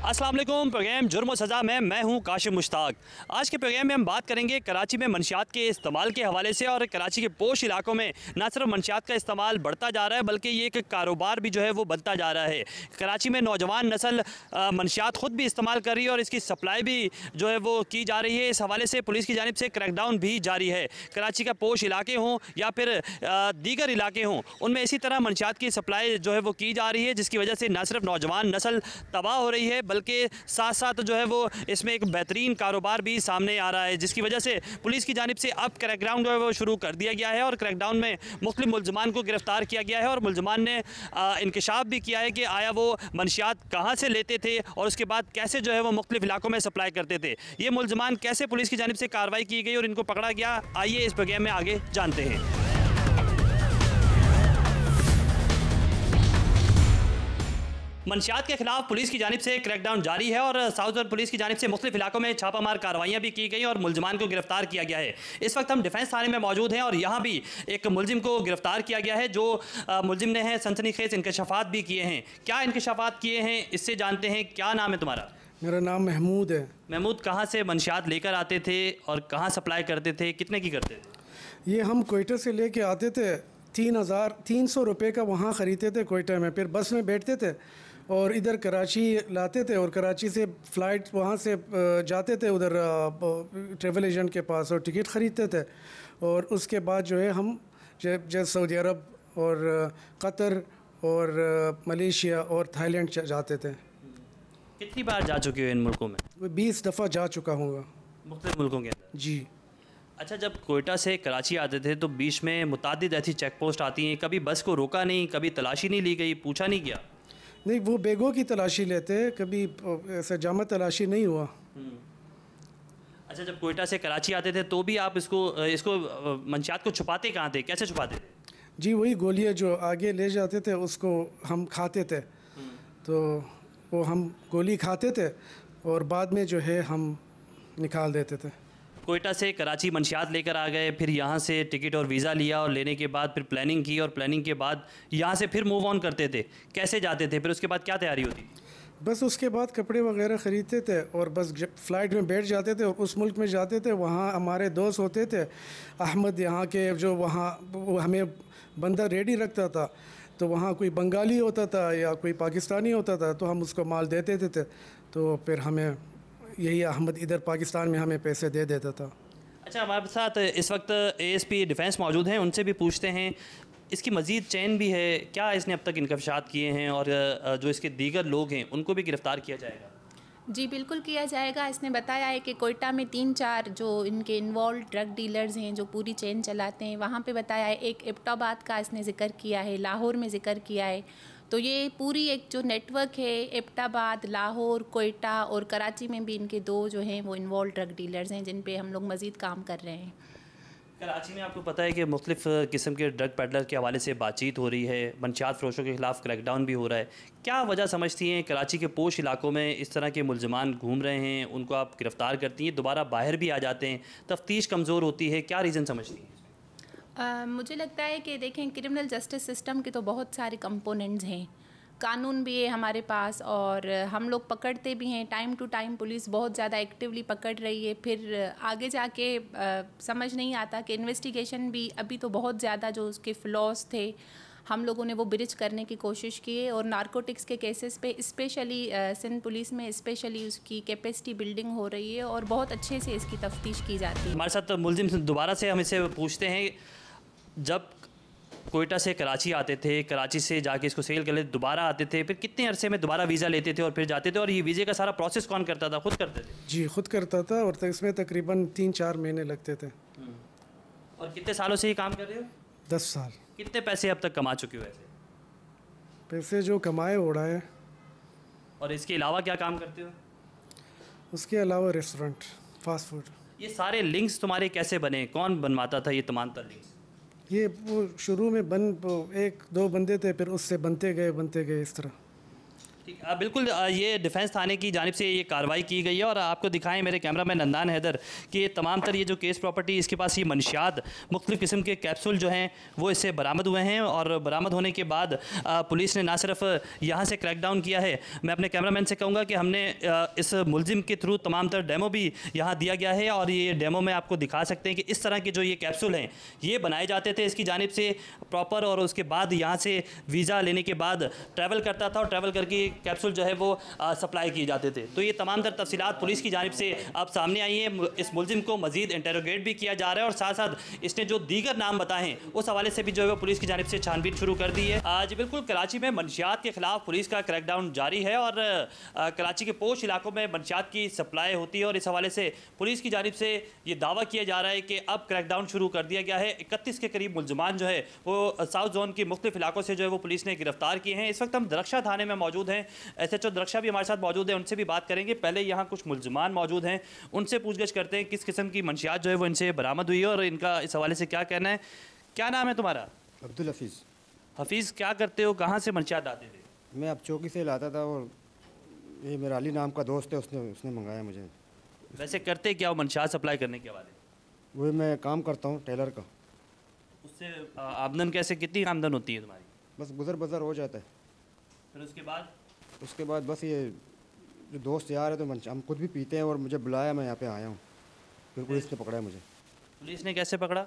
अस्सलाम वालेकुम। प्रोग्राम जुर्म और सज़ा में मैं हूं काशिम मुश्ताक। आज के प्रोग्राम में हम बात करेंगे कराची में मंशियात के इस्तेमाल के हवाले से। और कराची के पोश इलाकों में न सिर्फ मंशियात का इस्तेमाल बढ़ता जा रहा है बल्कि ये एक कारोबार भी जो है वो बनता जा रहा है। कराची में नौजवान नस्ल मंशियात ख़ुद भी इस्तेमाल कर रही है और इसकी सप्लाई भी जो है वो की जा रही है। इस हवाले से पुलिस की जानिब से क्रैकडाउन भी जारी है। कराची का पोश इलाके हों या फिर दीगर इलाके हों, उनमें इसी तरह मंशियात की सप्लाई जो है वो की जा रही है, जिसकी वजह से न सिर्फ नौजवान नस्ल तबाह हो रही है बल्कि साथ साथ जो है वो इसमें एक बेहतरीन कारोबार भी सामने आ रहा है, जिसकी वजह से पुलिस की जानिब से अब क्रैकडाउन जो है वो शुरू कर दिया गया है। और क्रैकडाउन में मुख्तलिफ मुल्ज़मान को गिरफ़्तार किया गया है और मुल्ज़मान ने इंकशाफ भी किया है कि आया वो मंशियात कहाँ से लेते थे और उसके बाद कैसे जो है वो मुख्तलिफ इलाकों में सप्लाई करते थे। ये मुल्ज़मान कैसे पुलिस की जानिब से कार्रवाई की गई और इनको पकड़ा गया, आइए इस प्रोग्राम में आगे जानते हैं। मंशियात के खिलाफ पुलिस की जानिब से क्रैकडाउन जारी है और साउथर्न पुलिस की जानिब से मुख्तलिफ इलाकों में छापामार कार्रवाइयाँ भी की गई और मुल्ज़मान को गिरफ्तार किया गया है। इस वक्त हम डिफेंस थाने में मौजूद हैं और यहाँ भी एक मुल्ज़िम को गिरफ्तार किया गया है। जो मुल्ज़िम ने हैं सनसनीखेज़ इंकशाफात भी किए हैं। क्या इंकशाफात किए हैं इससे जानते हैं। क्या नाम है तुम्हारा? मेरा नाम महमूद है। महमूद, कहाँ से मंशियात लेकर आते थे और कहाँ सप्लाई करते थे, कितने की करते थे? ये हम कोयटा से लेके आते थे, 3,300 रुपये का वहाँ ख़रीदते थे कोयटा में, फिर बस में बैठते थे और इधर कराची लाते थे और कराची से फ़्लाइट वहाँ से जाते थे उधर ट्रैवल एजेंट के पास और टिकट ख़रीदते थे। और उसके बाद जो है हम जब सऊदी अरब और कतर और मलेशिया और थाईलैंड जाते थे। कितनी बार जा चुके हो इन मुल्कों में? 20 दफ़ा जा चुका हूँगा मुख्तलिफ मुल्कों के अंदर। जी। अच्छा, जब कोयटा से कराची आते थे तो बीच में मुतादिद ऐसी चेक पोस्ट आती हैं, कभी बस को रोका नहीं, कभी तलाशी नहीं ली गई, पूछा नहीं गया? नहीं, वो बैगों की तलाशी लेते, कभी ऐसा जामा तलाशी नहीं हुआ। अच्छा, जब कोयटा से कराची आते थे तो भी आप इसको मंशियात को छुपाते कहाँ थे, कैसे छुपाते थे? जी, वही गोलियाँ जो आगे ले जाते थे उसको हम खाते थे। तो वो हम गोली खाते थे और बाद में जो है हम निकाल देते थे। कोयटा से कराची मंशियात लेकर आ गए, फिर यहाँ से टिकट और वीज़ा लिया और लेने के बाद फिर प्लानिंग की और प्लानिंग के बाद यहाँ से फिर मूव ऑन करते थे। कैसे जाते थे, फिर उसके बाद क्या तैयारी होती? बस उसके बाद कपड़े वगैरह ख़रीदते थे और बस फ़्लाइट में बैठ जाते थे और उस मुल्क में जाते थे। वहाँ हमारे दोस्त होते थे अहमद यहाँ के, जो वहाँ वो हमें बंदा रेडी रखता था। तो वहाँ कोई बंगाली होता था या कोई पाकिस्तानी होता था तो हम उसको माल दे देते थे। तो फिर हमें यही अहमद इधर पाकिस्तान में हमें पैसे दे देता था। अच्छा, हमारे साथ इस वक्त एएसपी डिफेंस मौजूद हैं, उनसे भी पूछते हैं। इसकी मज़ीद चैन भी है क्या? इसने अब तक इंकशाफात किए हैं और जो इसके दीगर लोग हैं उनको भी गिरफ़्तार किया जाएगा? जी बिल्कुल किया जाएगा। इसने बताया है कि कोयटा में 3-4 जो इनके इन्वॉल्व ड्रग डीलर्स हैं जो पूरी चेन चलाते हैं, वहाँ पे बताया है। एक एबटाबाद का इसने ज़िक्र किया है, लाहौर में ज़िक्र किया है। तो ये पूरी एक जो नेटवर्क है, एबटाबाद, लाहौर, कोयटा और कराची में भी इनके 2 जो हैं वो इन्वॉल्व ड्रग डीलर्स हैं जिन पे हम लोग मज़ीद काम कर रहे हैं। कराची में आपको पता है कि मुख्तलिफ किस्म के ड्रग पेडलर के हवाले से बातचीत हो रही है, मंशियात फ़रोशों के ख़िलाफ़ क्रैकडाउन भी हो रहा है। क्या वजह समझती हैं कराची के पोश इलाकों में इस तरह के मुल्ज़मान घूम रहे हैं, उनको आप गिरफ़्तार करती हैं, दोबारा बाहर भी आ जाते हैं, तफ्तीश कमज़ोर होती है, क्या रीज़न समझती हैं? मुझे लगता है कि देखें, क्रिमिनल जस्टिस सिस्टम के तो बहुत सारे कंपोनेंट्स हैं, कानून भी है हमारे पास और हम लोग पकड़ते भी हैं। टाइम टू टाइम पुलिस बहुत ज़्यादा एक्टिवली पकड़ रही है। फिर आगे जाके समझ नहीं आता कि इन्वेस्टिगेशन भी अभी तो बहुत ज़्यादा जो उसके फ्लॉस थे हम लोगों ने वो ब्रिज करने की कोशिश की है। और नारकोटिक्स के केसेस पे स्पेशली सिंध पुलिस में स्पेशली उसकी कैपेसिटी बिल्डिंग हो रही है और बहुत अच्छे से इसकी तफ्तीश की जाती है। हमारे साथ मुल्ज़िम दोबारा से हम इसे पूछते हैं, जब कोयटा से कराची आते थे, कराची से जाके इसको सेल कर लेते, दोबारा आते थे, फिर कितने अरसे में दोबारा वीज़ा लेते थे और फिर जाते थे? और ये वीज़े का सारा प्रोसेस कौन करता था, खुद करते थे? जी, खुद करता था और इसमें तकरीबन 3-4 महीने लगते थे। और कितने सालों से ये काम कर रहे हो? 10 साल। कितने पैसे अब तक कमा चुके हो ऐसे? पैसे जो कमाए उड़ाए। और इसके अलावा क्या काम करते हो? उसके अलावा रेस्टोरेंट, फास्ट फूड। ये सारे लिंक्स तुम्हारे कैसे बने, कौन बनवाता था ये तमाम तर लिंक्स? ये वो शुरू में 1-2 बंदे थे, फिर उससे बनते गए इस तरह। ठीक, बिल्कुल ये डिफेंस थाने की जानिब से ये कार्रवाई की गई है और आपको दिखाएं मेरे कैमरामैन नंदान हैदर कि ये तमाम तर ये जो केस प्रॉपर्टी इसके पास ये मंशियात मुख्तलिफ़ किस्म के कैप्सूल जो हैं वो इससे बरामद हुए हैं और बरामद होने के बाद पुलिस ने ना सिर्फ यहाँ से क्रैकडाउन किया है, मैं अपने कैमरामैन से कहूँगा कि हमने इस मुलजिम के थ्रू तमाम तर डेमो भी यहाँ दिया गया है और ये डेमो में आपको दिखा सकते हैं कि इस तरह के जो ये कैप्सूल हैं ये बनाए जाते थे इसकी जानिब से प्रॉपर, और उसके बाद यहाँ से वीज़ा लेने के बाद ट्रैवल करता था और ट्रैवल करके कैप्सूल जो है वो सप्लाई किए जाते थे। तो ये तमाम तर तफसीलात पुलिस की जानिब से अब सामने आई हैं। इस मुलजिम को मजीद इंटेरोगेट भी किया जा रहा है और साथ साथ इसने जो दीगर नाम बताए हैं उस हवाले से भी जो है वो पुलिस की जानिब से छानबीन शुरू कर दी है। आज बिल्कुल कराची में मंशियात के खिलाफ पुलिस का क्रैकडाउन जारी है और कराची के पोश इलाकों में मंशियात की सप्लाई होती है और इस हवाले से पुलिस की जानिब से ये दावा किया जा रहा है कि अब क्रैकडाउन शुरू कर दिया गया है। 31 के करीब मुलजमान जो है वो साउथ जोन के मुख्तलिफ इलाकों से जो है वो पुलिस ने गिरफ्तार किए हैं। इस वक्त हम दरक्षा थाने में मौजूद हैं, SHO दरक्षा भी हमारे साथ मौजूद है, उनसे भी बात करेंगे। पहले यहाँ कुछ मुलजमान मौजूद हैं, उनसे पूछगछ करते हैं किस किस्म की मंशियात जो है वो इनसे बरामद हुई है और इनका इस हवाले से क्या कहना है। क्या नाम है तुम्हारा? अब्दुल हफीज़। हफीज़, क्या करते हो, कहाँ से मंशियात आते थे? मैं अब चौकी से लाता था और ये मेरा अली नाम का दोस्त है, उसने मंगाया मुझे। वैसे करते क्या हो मंशियात सप्लाई करने के हवाले? वही मैं काम करता हूँ टेलर का। उससे आमदन कैसे, कितनी आमदन होती है तुम्हारी? बस गुजर बसर हो जाता है। फिर उसके बाद बस ये जो दोस्त यार है तो हम खुद भी पीते हैं और मुझे बुलाया, मैं यहाँ पे आया हूँ, फिर पुलिस ने पकड़ा है मुझे। पुलिस ने कैसे पकड़ा?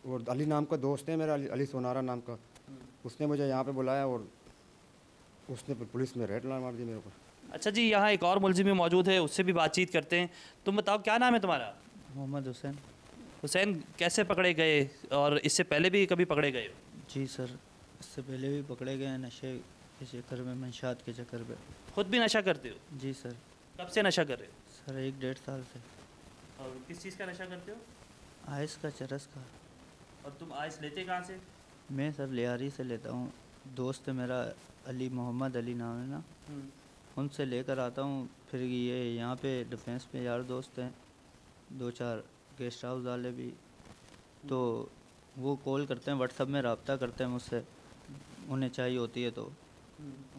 और अली नाम का दोस्त है मेरा, अली सोनारा नाम का, उसने मुझे यहाँ पे बुलाया और उसने पुलिस में रेड मार दी मेरे ऊपर। अच्छा जी, यहाँ एक और मुलजिम भी मौजूद है, उससे भी बातचीत करते हैं। तुम बताओ क्या नाम है तुम्हारा? मोहम्मद हुसैन। हुसैन, कैसे पकड़े गए और इससे पहले भी कभी पकड़े गए हो? जी सर, इससे पहले भी पकड़े गए हैं नशे के चक्कर में, मंशात के चक्कर पे। खुद भी नशा करते हो? जी सर। कब से नशा कर रहे हो? सर 1-1.5 साल से। और किस चीज़ का नशा करते हो? आइस का, चरस का। और तुम आइस लेते कहाँ से? मैं सर लियारी से लेता हूँ, दोस्त है मेरा अली, मोहम्मद अली नाम है ना, उनसे लेकर आता हूँ। फिर ये यहाँ पे डिफेंस में यार दोस्त हैं 2-4 गेस्ट हाउस वाले भी, तो वो कॉल करते हैं, व्हाट्सएप में रब्ता करते हैं मुझसे, उन्हें चाहिए होती है तो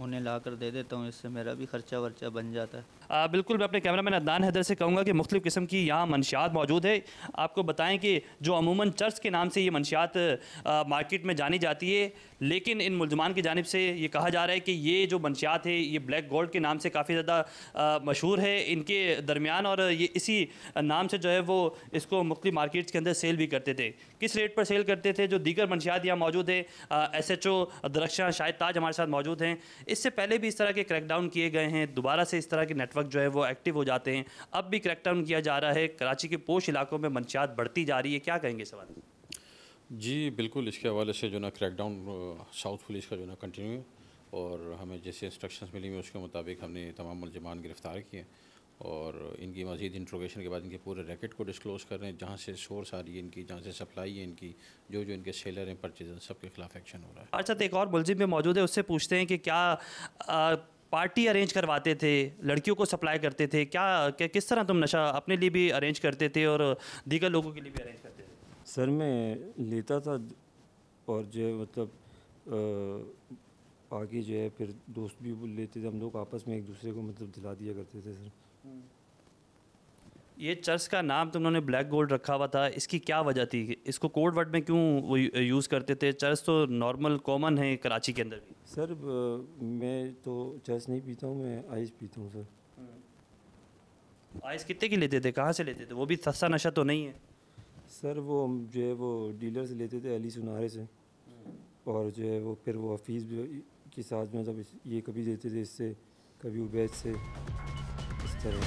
उन्हें ला कर दे देता हूँ, इससे मेरा भी खर्चा वर्चा बन जाता है। बिल्कुल, मैं अपने कैमरामैन अदनान हैदर से कहूँगा कि मुख्तलिफ़ किस्म की यहाँ मंशियात मौजूद है। आपको बताएं कि जो अमूमन चर्च के नाम से ये मंशियात मार्केट में जानी जाती है, लेकिन इन मुलजमान की जानिब से ये कहा जा रहा है कि ये जो मंशियात है ये ब्लैक गोल्ड के नाम से काफ़ी ज़्यादा मशहूर है इनके दरमियान, और ये इसी नाम से जो है वो इसको मुख्तलिफ़ मार्केट्स के अंदर सेल भी करते थे। किस रेट पर सेल करते थे, जो दीगर मंशियात यहाँ मौजूद है, SHO दरक्षा शाहिद ताज हमारे साथ मौजूद हैं। इससे पहले भी इस तरह के क्रैकडाउन किए गए हैं, दोबारा से इस तरह के नेटवर्क जो है वो एक्टिव हो जाते हैं। अब भी क्रैकडाउन किया जा रहा है, कराची के पोश इलाकों में मंशियात बढ़ती जा रही है, क्या कहेंगे सवाल? जी बिल्कुल, इसके हवाले से जो ना क्रैकडाउन साउथ पुलिस का जो ना कंटिन्यू है और हमें जैसे इंस्ट्रक्शंस मिली हुई उसके मुताबिक हमने तमाम मुलजमान गिरफ़्तार किए और इनकी मज़ीद इंट्रोगेशन के बाद इनके पूरे रैकेट को डिस्क्लोज़ कर रहे हैं, जहाँ से सोर्स आ रही है इनकी, जहाँ से सप्लाई है इनकी, जो जो इनके सेलर हैं, परचेजर, सबके खिलाफ एक्शन हो रहा है। अच्छा, तो एक और मुलजिम भी मौजूद है, उससे पूछते हैं कि क्या पार्टी अरेंज करवाते थे, लड़कियों को सप्लाई करते थे, क्या किस तरह तुम नशा अपने लिए भी अरेंज करते थे और दीगर लोगों के लिए भी अरेंज करते थे? सर मैं लेता था और जो है मतलब आगे जो है फिर दोस्त भी लेते थे, हम लोग आपस में एक दूसरे को मतलब दिला दिया करते थे सर। ये चर्च का नाम तुमने ब्लैक गोल्ड रखा हुआ था, इसकी क्या वजह थी? इसको कोड वर्ड में क्यों वो यूज़ करते थे? चर्च तो नॉर्मल कॉमन है कराची के अंदर भी। सर मैं तो चर्च नहीं पीता हूँ, मैं आइस पीता हूँ सर। आइस कितने की लेते थे, कहाँ से लेते थे? वो भी सस्ता नशा तो नहीं है सर? वो जो है वो डीलर से लेते थे, अली सुनारे से, और जो है वो फिर वो हफीज़ भी के साथ में जब ये कभी देते थे इससे, कभी उबैद से, इस तरह।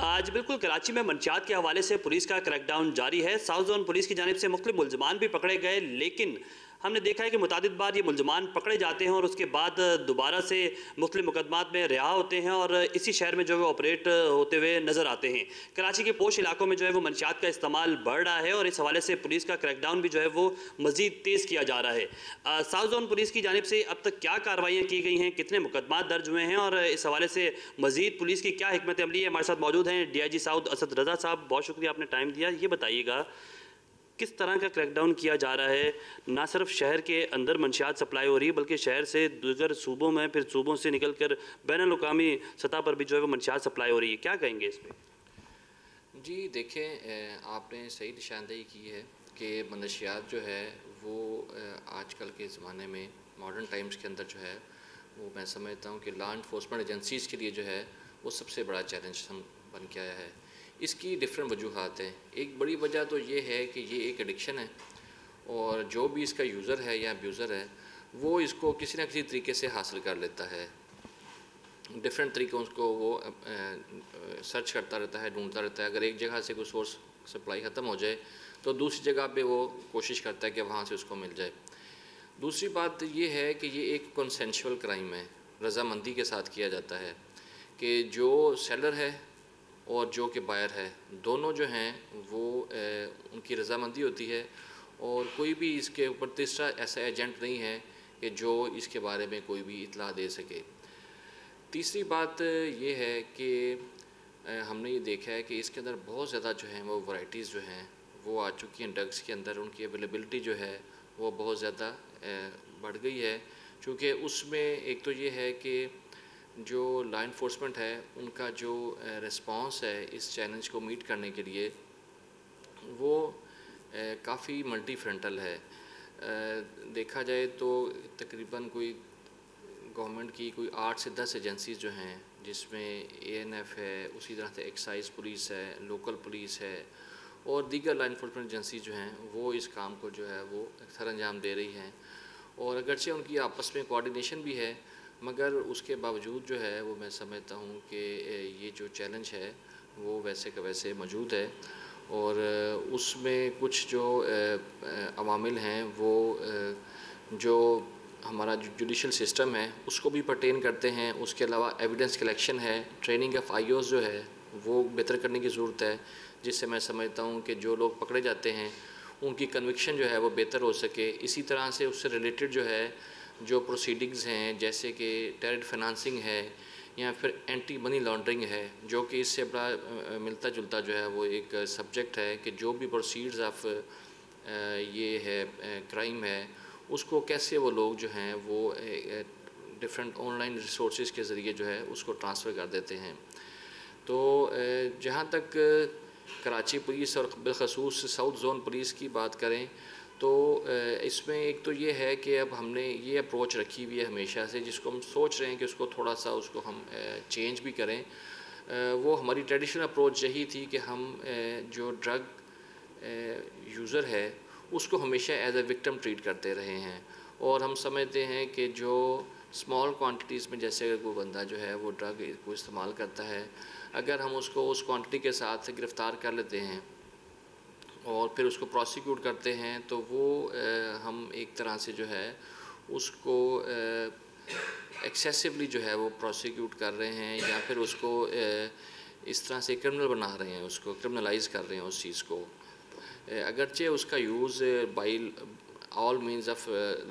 आज बिल्कुल कराची में मंशियात के हवाले से पुलिस का क्रैकडाउन जारी है। साउथ जोन पुलिस की जानिब से मुख्तलिफ मुलजमान भी पकड़े गए, लेकिन हमने देखा है कि मुतादिद बार ये मुलजमान पकड़े जाते हैं और उसके बाद दोबारा से मुख्तलिफ मुकदमात में रिहा होते हैं और इसी शहर में जो है ऑपरेट होते हुए नज़र आते हैं। कराची के पोश इलाकों में जो है वो मंशियात का इस्तेमाल बढ़ रहा है और इस हवाले से पुलिस का क्रैकडाउन भी जो है वो मज़ीद तेज़ किया जा रहा है। साउथ जोन पुलिस की जानिब से अब तक क्या कार्रवाइयाँ की गई हैं, कितने मुकदमात दर्ज हुए हैं और इस हवाले से मज़ीद पुलिस की क्या हिकमत अमली है? हमारे साथ मौजूद हैं DIG साउथ असद रज़ा साहब। बहुत शुक्रिया आपने टाइम दिया। ये बताइएगा किस तरह का क्रैकडाउन किया जा रहा है? ना सिर्फ शहर के अंदर मंशियात सप्लाई हो रही है बल्कि शहर से दूसर सूबों में, फिर सूबों से निकलकर बैनुल-अक़वामी सतह पर भी जो है वो मंशियात सप्लाई हो रही है। क्या कहेंगे इस पे? जी देखें, आपने सही निशानदेही की है कि मनशियात जो है वो आजकल के ज़माने में मॉडर्न टाइम्स के अंदर जो है वो मैं समझता हूँ कि लॉ इन्फोर्समेंट एजेंसीज़ के लिए जो है वो सबसे बड़ा चैलेंज हम बन के आया है। इसकी डिफरेंट वजूहात हैं। एक बड़ी वजह तो ये है कि ये एक एडिक्शन है और जो भी इसका यूज़र है या अब्यूज़र है वो इसको किसी न किसी तरीके से हासिल कर लेता है। डिफरेंट तरीक़ों को वो सर्च करता रहता है, ढूंढता रहता है। अगर एक जगह से कोई सोर्स सप्लाई ख़त्म हो जाए तो दूसरी जगह पे वो कोशिश करता है कि वहाँ से उसको मिल जाए। दूसरी बात ये है कि ये एक कंसेंशुअल क्राइम है, रज़ामंदी के साथ किया जाता है कि जो सेलर है और जो कि बायर है दोनों जो हैं वो उनकी रज़ामंदी होती है और कोई भी इसके ऊपर तीसरा ऐसा एजेंट नहीं है कि जो इसके बारे में कोई भी इत्तला दे सके। तीसरी बात ये है कि हमने ये देखा है कि इसके अंदर बहुत ज़्यादा जो है वो वैराइटीज़ जो हैं वो आ चुकी हैं। ड्रग्स के अंदर उनकी अवेलेबिलिटी जो है वो बहुत ज़्यादा बढ़ गई है, चूँकि उसमें एक तो ये है कि जो लॉ इन्फोर्समेंट है उनका जो रिस्पांस है इस चैलेंज को मीट करने के लिए वो काफ़ी मल्टी फ्रंटल है। देखा जाए तो तकरीबन कोई गवर्नमेंट की कोई 8 से 10 एजेंसीज़ जो हैं जिसमें ANF है, उसी तरह से एक्साइज पुलिस है, लोकल पुलिस है और दीगर लॉ इन्फोर्समेंट एजेंसी जो हैं वो इस काम को जो है वो सर अंजाम दे रही हैं और अगरचे उनकी आपस में कोऑर्डिनेशन भी है मगर उसके बावजूद जो है वो मैं समझता हूँ कि ये जो चैलेंज है वो वैसे का वैसे मौजूद है और उसमें कुछ जो अवामिल हैं वो जो हमारा जो जुडिशल सिस्टम है उसको भी पर्टेन करते हैं। उसके अलावा एविडेंस कलेक्शन है, ट्रेनिंग ऑफ IOs जो है वो बेहतर करने की ज़रूरत है जिससे मैं समझता हूँ कि जो लोग पकड़े जाते हैं उनकी कन्विक्शन जो है वो बेहतर हो सके। इसी तरह से उससे रिलेटेड जो है जो प्रोसीडिंग्स हैं जैसे कि टेरर फाइनेंसिंग है या फिर एंटी मनी लॉन्ड्रिंग है जो कि इससे बड़ा मिलता जुलता जो है वो एक सब्जेक्ट है कि जो भी प्रोसीड्स ऑफ ये है क्राइम है उसको कैसे वो लोग जो हैं वो डिफरेंट ऑनलाइन रिसोर्सेज के ज़रिए जो है उसको ट्रांसफ़र कर देते हैं। तो जहाँ तक कराची पुलिस और बिलखसूस साउथ जोन पुलिस की बात करें तो इसमें एक तो ये है कि अब हमने ये अप्रोच रखी हुई है हमेशा से जिसको हम सोच रहे हैं कि उसको थोड़ा सा उसको हम चेंज भी करें। वो हमारी ट्रेडिशनल अप्रोच यही थी कि हम जो ड्रग यूज़र है उसको हमेशा एज ए विक्टिम ट्रीट करते रहे हैं और हम समझते हैं कि जो स्मॉल क्वांटिटीज़ में जैसे अगर कोई बंदा जो है वो ड्रग को इस्तेमाल करता है अगर हम उसको उस क्वांटिटी के साथ गिरफ़्तार कर लेते हैं और फिर उसको प्रोसिक्यूट करते हैं तो वो हम एक तरह से जो है उसको एक्सेसिवली जो है वो प्रोसिक्यूट कर रहे हैं या फिर उसको इस तरह से क्रिमिनल बना रहे हैं, उसको क्रिमिनलाइज कर रहे हैं उस चीज़ को। अगरचे उसका use by all means of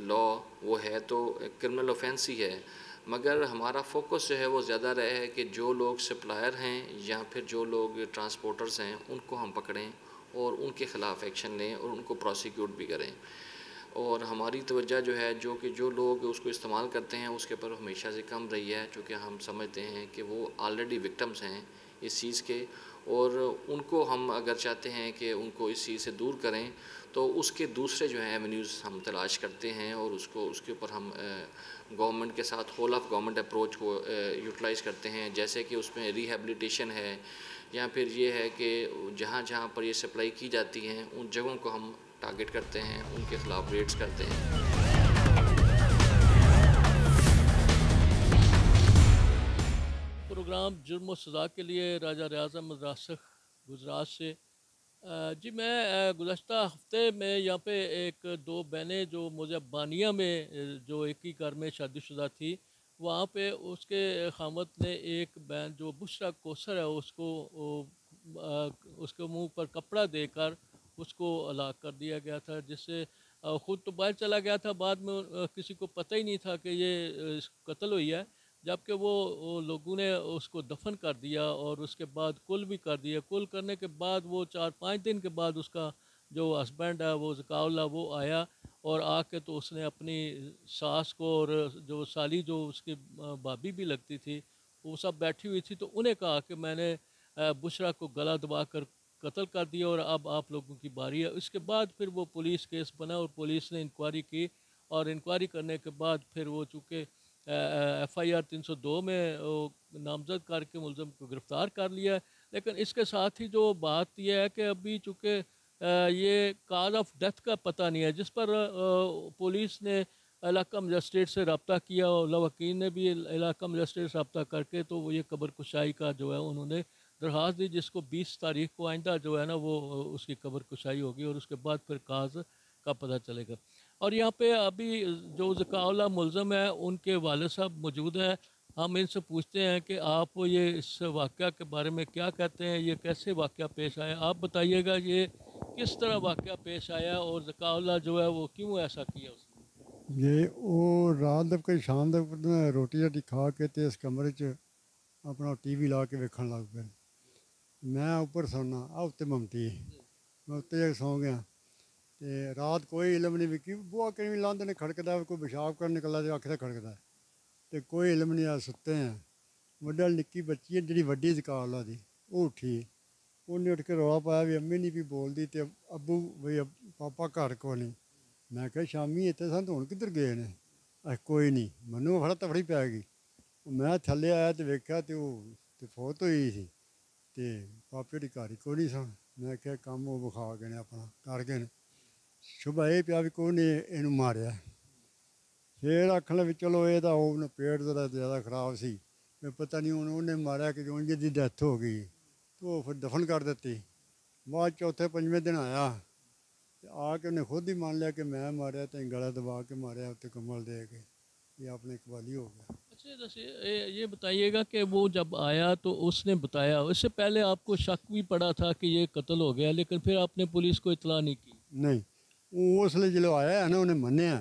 law वो है तो क्रिमिनल ऑफेंस ही है मगर हमारा फोकस जो है वो ज़्यादा रहा है कि जो लोग सप्लायर हैं या फिर जो लोग ट्रांसपोर्टर्स हैं उनको हम पकड़ें और उनके ख़िलाफ़ एक्शन लें और उनको प्रोसिक्यूट भी करें। और हमारी तवज्जो जो है जो कि जो लोग उसको इस्तेमाल करते हैं उसके ऊपर हमेशा से कम रही है चूँकि हम समझते हैं कि वो ऑलरेडी विक्टिम्स हैं इस चीज़ के और उनको हम अगर चाहते हैं कि उनको इस चीज़ से दूर करें तो उसके दूसरे जो हैं एवेन्यूज़ हम तलाश करते हैं और उसको उसके ऊपर हम गवर्नमेंट के साथ होल ऑफ गवर्नमेंट अप्रोच को यूटिलाइज़ करते हैं जैसे कि उसमें रिहेबिलिटेशन है या फिर ये है कि जहाँ जहाँ पर ये सप्लाई की जाती हैं उन जगहों को हम टारगेट करते हैं, उनके ख़िलाफ़ रेड्स करते हैं। प्रोग्राम जुर्म व सज़ा के लिए राजा रियाज़ अहमद रासिख गुजरात से। जी मैं गुज़श्ता हफ्ते में यहाँ पे एक दो बहनें जो मुज़ब्बानिया में जो एक ही घर में शादीशुदा थी वहाँ पे उसके खामद ने एक बहन जो बुशरा कोसर है उसको उसके मुंह पर कपड़ा देकर उसको हलाक कर दिया गया था जिससे ख़ुद तो बाहर चला गया था, बाद में किसी को पता ही नहीं था कि ये कत्ल हुई है, जबकि वो लोगों ने उसको दफन कर दिया और उसके बाद कुल भी कर दिया। कुल करने के बाद वो 4-5 दिन के बाद उसका जो हस्बैंड है वो ज़काउल्लाह वो आया और आके तो उसने अपनी सास को और जो साली जो उसकी भाभी भी लगती थी वो सब बैठी हुई थी, तो उन्हें कहा कि मैंने बुशरा को गला दबा कर कत्ल कर दिया और अब आप लोगों की बारी है। इसके बाद फिर वो पुलिस केस बना और पुलिस ने इंक्वायरी की और इंक्वायरी करने के बाद फिर वो चूँकि FIR 302 में नामजद करके मुलज़म को गिरफ़्तार कर लिया है। लेकिन इसके साथ ही जो बात यह है कि अभी चूँकि ये काज ऑफ डेथ का पता नहीं है, जिस पर पुलिस ने इलाका मजिस्ट्रेट से रब्ता किया और वकील ने भी इलाका मजिस्ट्रेट से रब्ता करके तो वो ये कब्र कुशाई का जो है उन्होंने दरख्वास्त दी, जिसको 20 तारीख को आइंदा जो है ना वो उसकी कब्र कुशाई होगी और उसके बाद फिर काज का पता चलेगा। और यहाँ पे अभी जो ज़काउल्लाह मुलज़म है उनके वालिद साहब मौजूद हैं। हम इनसे पूछते हैं कि आप ये इस वाक़या के बारे में क्या कहते हैं, ये कैसे वाक़या पेश आया, आप बताइएगा ये किस तरह वाक़या पेश आया और ज़काउल्लाह जो है वो क्यों ऐसा किया उसने? ये वो रात दे कोई शाम दे रोटी राटी खा के ते इस कमरे च अपना TV ला के वेखण लग पे। मैं ऊपर सोना उत्ते ममटी मैं उत्ते जाके सौ गया ते रात कोई इलम नहीं विकी बुआ कहीं लांदे ने खड़कदा कोई पेशाब कर निकला ते आखे खड़कदा ते कोई इलम नहीं आ सुते हैं। वड्डा निक्की बच्ची है जिहड़ी वड्डी ज़काउल्लाह दी वो उठी उन्हें उठ के रौला पाया भी अम्मी नहीं भी बोलती तो अब्बू भाई पापा घर को नहीं। मैं क्या शामी इतने सन तो हूँ किधर गए ने कोई नहीं मनु फड़ा तफड़ी पै गई। मैं थले आया तो वेख्या तो फौत हुई थी तो पापे की घर को नहीं सन। मैं क्या काम वो विखा गए ने अपना कर गए ने। सुबह ये पिया भी कोई ने इनू मारिया फिर आखन लगे चलो ये तो पेट ज़्यादा खराब सी पता नहीं हूँ उन्हें मारिया कि जिसकी डैथ हो गई तो फिर दफन कर देती। बाद चौथे पंजवें दिन आया आके उन्हें खुद ही मान लिया कि मैं मारिया तो गला दबा के मारिया उत्ते कम्बल दे के ये अपने कबाली हो गया। अच्छा जैसे ये बताइएगा कि वो जब आया तो उसने बताया, उससे पहले आपको शक भी पड़ा था कि ये कत्ल हो गया, लेकिन फिर आपने पुलिस को इतला नहीं की? नहीं वो उसले जो आया है ना उन्हें मन्या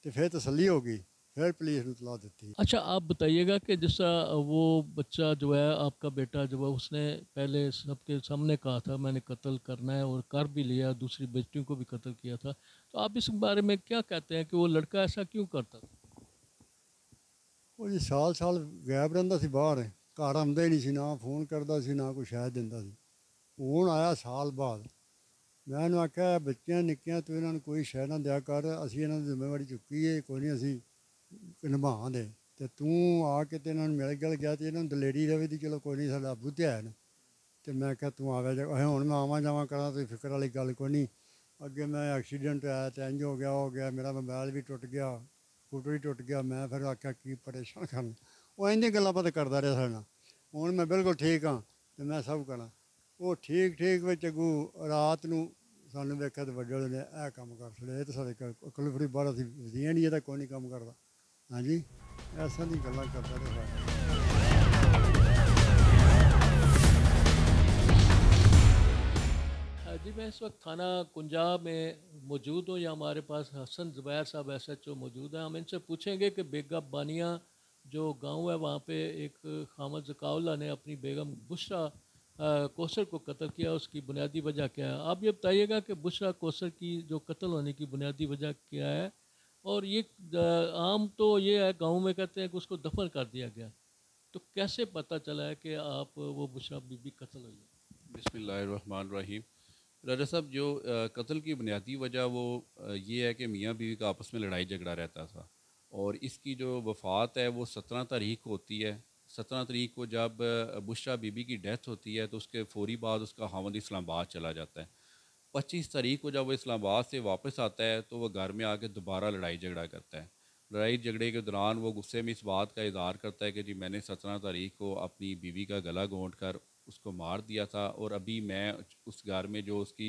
तो फिर तसली हो गई फिर पुलिस ने इतला दी। अच्छा आप बताइएगा कि जिस तरह वो बच्चा जो है आपका बेटा जो है उसने पहले सबके सामने कहा था मैंने कत्ल करना है और कर भी लिया, दूसरी बेटियों को भी कत्ल किया था, तो आप इस बारे में क्या कहते हैं कि वो लड़का ऐसा क्यों करता था? वो जी साल साल गैब रहिंदा सी बाहर घर आंदा ही नहीं सी, ना फोन करता सी ना कोई शह दिंदा सी। हुण आया साल बाद मैं इन्हूं आख्या बच्चियां निक्कियां तू इन्हां नूं कोई शह ना दिया कर, असीं इन्हां दी जिम्मेवारी चुकी है कोई नहीं असीं निभा दे ते तू आके ते इन्हां नूं मिल गिल गया तो इन्हां नूं दलेरी रवे दी चलो कोई नहीं साडा अब्बू ते है न ते मैं आख्या तू आवे जा हुण मैं आवां जावां करां तो फिक्र वाली गल कोई नहीं। अगे मैं एक्सीडेंट आया तो इंज हो गया मेरा मोबाइल भी टुट गया स्कूटर भी टुट गया। मैं फिर आख्या की परेशान करना वो इंज गल्लां पता करदा रहा साडे नाल। हुण मैं बिल्कुल ठीक हाँ तो मैं सब करां वो ठीक ठीक विच अगू रात नूं सानूं वेख्या तो वड्डे ने यह काम कर छड़िया ये तो साडे अकल फ्री बाहर असीं वजीया नहीं, ये कोई नहीं काम करदा। हाँ जी ऐसा दी गल्लां करदा रहा। जी मैं इस वक्त थाना कुंजा में मौजूद हूँ, या हमारे पास हसन ज़ुबैर साहब SHO मौजूद हैं। हम इनसे पूछेंगे कि बेगा बानिया जो गांव है वहाँ पे एक खामद ज़काउल्लाह ने अपनी बेगम बुशरा कोसर को कत्ल किया, उसकी बुनियादी वजह क्या है। आप ये बताइएगा कि बुशरा कोसर की जो कत्ल होने की बुनियादी वजह क्या है, और ये आम तो ये है गाँव में कहते हैं कि उसको दफन कर दिया गया, तो कैसे पता चला है कि आप वो बुशरा बीबी कत्ल हुई है? बिस्मिल्लाहिर्रहमानिर्रहीम। राजा साहब जो कत्ल की बुनियादी वजह वो ये है कि मियाँ बीवी का आपस में लड़ाई झगड़ा रहता था और इसकी जो वफ़ात है वो 17 तारीख को होती है। 17 तारीख को जब बुशरा बीबी की डेथ होती है तो उसके फ़ौरी बाद उसका खावंद इस्लामाबाद चला जाता है। 25 तारीख को जब वो इस्लामाबाद से वापस आता है तो वह घर में आके दोबारा लड़ाई झगड़ा करता है। लड़ाई झगड़े के दौरान वो गुस्से में इस बात का इज़हार करता है कि जी मैंने 17 तारीख को अपनी बीवी का गला घोंट कर उसको मार दिया था और अभी मैं उस घर में जो उसकी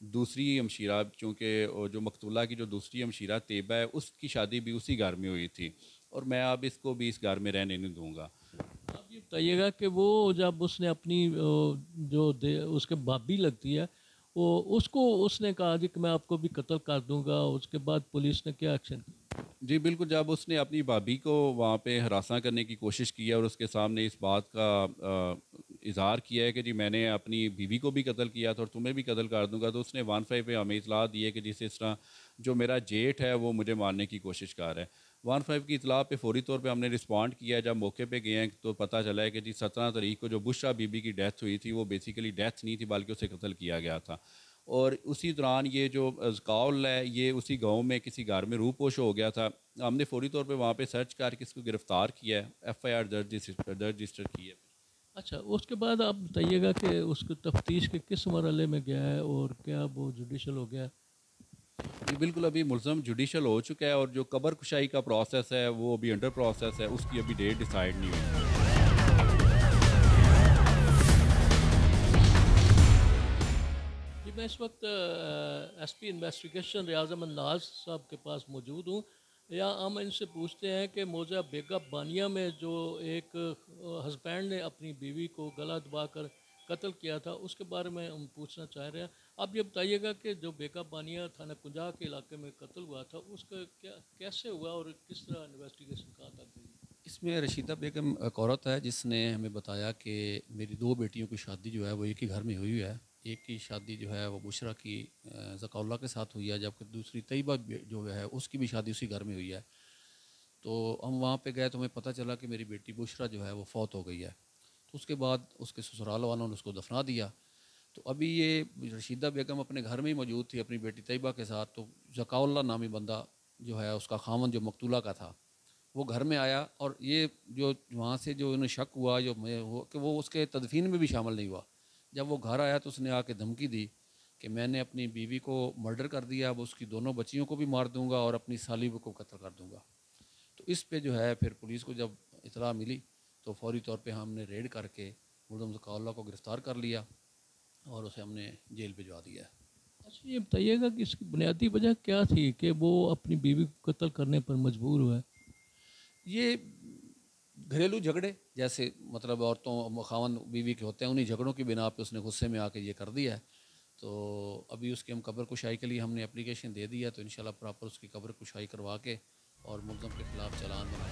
दूसरी हमशीरा, चूँकि जो मकतूला की जो दूसरी हमशीरा तैयबा है उसकी शादी भी उसी घर में हुई थी और मैं अब इसको भी इस घर में रहने नहीं दूँगा। आप ये बताइएगा कि वो जब उसने अपनी उसके भाभी लगती है वो उसको उसने कहा जी कि मैं आपको भी कत्ल कर दूंगा, उसके बाद पुलिस ने क्या एक्शन किया? जी बिल्कुल, जब उसने अपनी भाभी को वहाँ पे हरासा करने की कोशिश की और उसके सामने इस बात का इजहार किया है कि जी मैंने अपनी बीवी को भी कत्ल किया था और तुम्हें भी कत्ल कर दूंगा, तो उसने 15 पे हमें इतला दी है कि जिस तरह जो मेरा जेठ है वो मुझे मारने की कोशिश कर रहा है। 15 की इतला पे फौरी तौर पे हमने रिस्पॉन्ड किया। जब मौके पे गए हैं तो पता चला है कि जी 17 तारीख को जो बुशरा बीबी की डेथ हुई थी वो बेसिकली डेथ नहीं थी बल्कि उसे कत्ल किया गया था। और उसी दौरान ये जो कौल है ये उसी गांव में किसी घर में रूपोश हो गया था। हमने फौरी तौर पे वहाँ पे सर्च करके इसको गिरफ़्तार किया है, FIR दर्ज रजिस्टर की है। अच्छा, उसके बाद आप बताइएगा कि उसकी तफ्तीश के किस मरहले में गया है और क्या वो जुडिशल हो गया है? जी बिल्कुल, अभी मुलज़म जुडिशल हो चुका है और जो कबर कुशाई का प्रोसेस है वो अभी अंडर प्रोसेस है, उसकी अभी डेट डिसाइड नहीं हुई। जी मैं इस वक्त SP इन्वेस्टिगेशन रियाज अहमद नाज साहब के पास मौजूद हूँ। या हम इनसे पूछते हैं कि मौजा बेगा बानिया में जो एक हस्बैंड ने अपनी बीवी को गला दबाकर कत्ल किया था उसके बारे में हम पूछना चाह रहे हैं। आप ये बताइएगा कि जो बेगा बानिया थाना कुंजा के इलाके में कत्ल हुआ था उसका क्या कैसे हुआ और किस तरह इन्वेस्टिगेशन कहाँ तक गई? इसमें रशीदा बेगम एक औरत है जिसने हमें बताया कि मेरी 2 बेटियों की शादी जो है वो एक ही घर में हुई है। एक की शादी जो है वो बुशरा की ज़काउल्लाह के साथ हुई है, जबकि दूसरी तैयबा जो है उसकी भी शादी उसी घर में हुई है। तो हम वहाँ पे गए तो हमें पता चला कि मेरी बेटी बुशरा जो है वो फौत हो गई है। तो उसके बाद उसके ससुराल वालों ने उसको दफना दिया। तो अभी ये रशीदा बेगम अपने घर में ही मौजूद थी अपनी बेटी तैयबा के साथ। तो ज़काउल्लाह नामी बंदा जो है उसका खामन जो मकतूला का था वो घर में आया और ये जो वहाँ से जो उन्हें शक हुआ कि वो उसके तदफीन में भी शामिल नहीं हुआ। जब वो घर आया तो उसने आके धमकी दी कि मैंने अपनी बीवी को मर्डर कर दिया, अब उसकी दोनों बच्चियों को भी मार दूंगा और अपनी साली को कत्ल कर दूंगा। तो इस पे जो है फिर पुलिस को जब इतला मिली तो फौरी तौर पे हमने रेड करके मुलज़म ज़काउल्लाह को गिरफ़्तार कर लिया और उसे हमने जेल भिजवा दिया। अच्छा, ये बताइएगा कि इसकी बुनियादी वजह क्या थी कि वो अपनी बीवी को कत्ल करने पर मजबूर हुआ है? ये घरेलू झगड़े जैसे मतलब औरतों खावन बीवी के होते हैं, उन्हीं झगड़ों की बिना पे उसने गुस्से में आके ये कर दिया है। तो अभी उसकी हम कब्र कुशाई के लिए हमने एप्लीकेशन दे दी है, तो इंशाल्लाह प्रॉपर उसकी कब्र कुशाई करवा के और मुलज़म के खिलाफ चालान बना।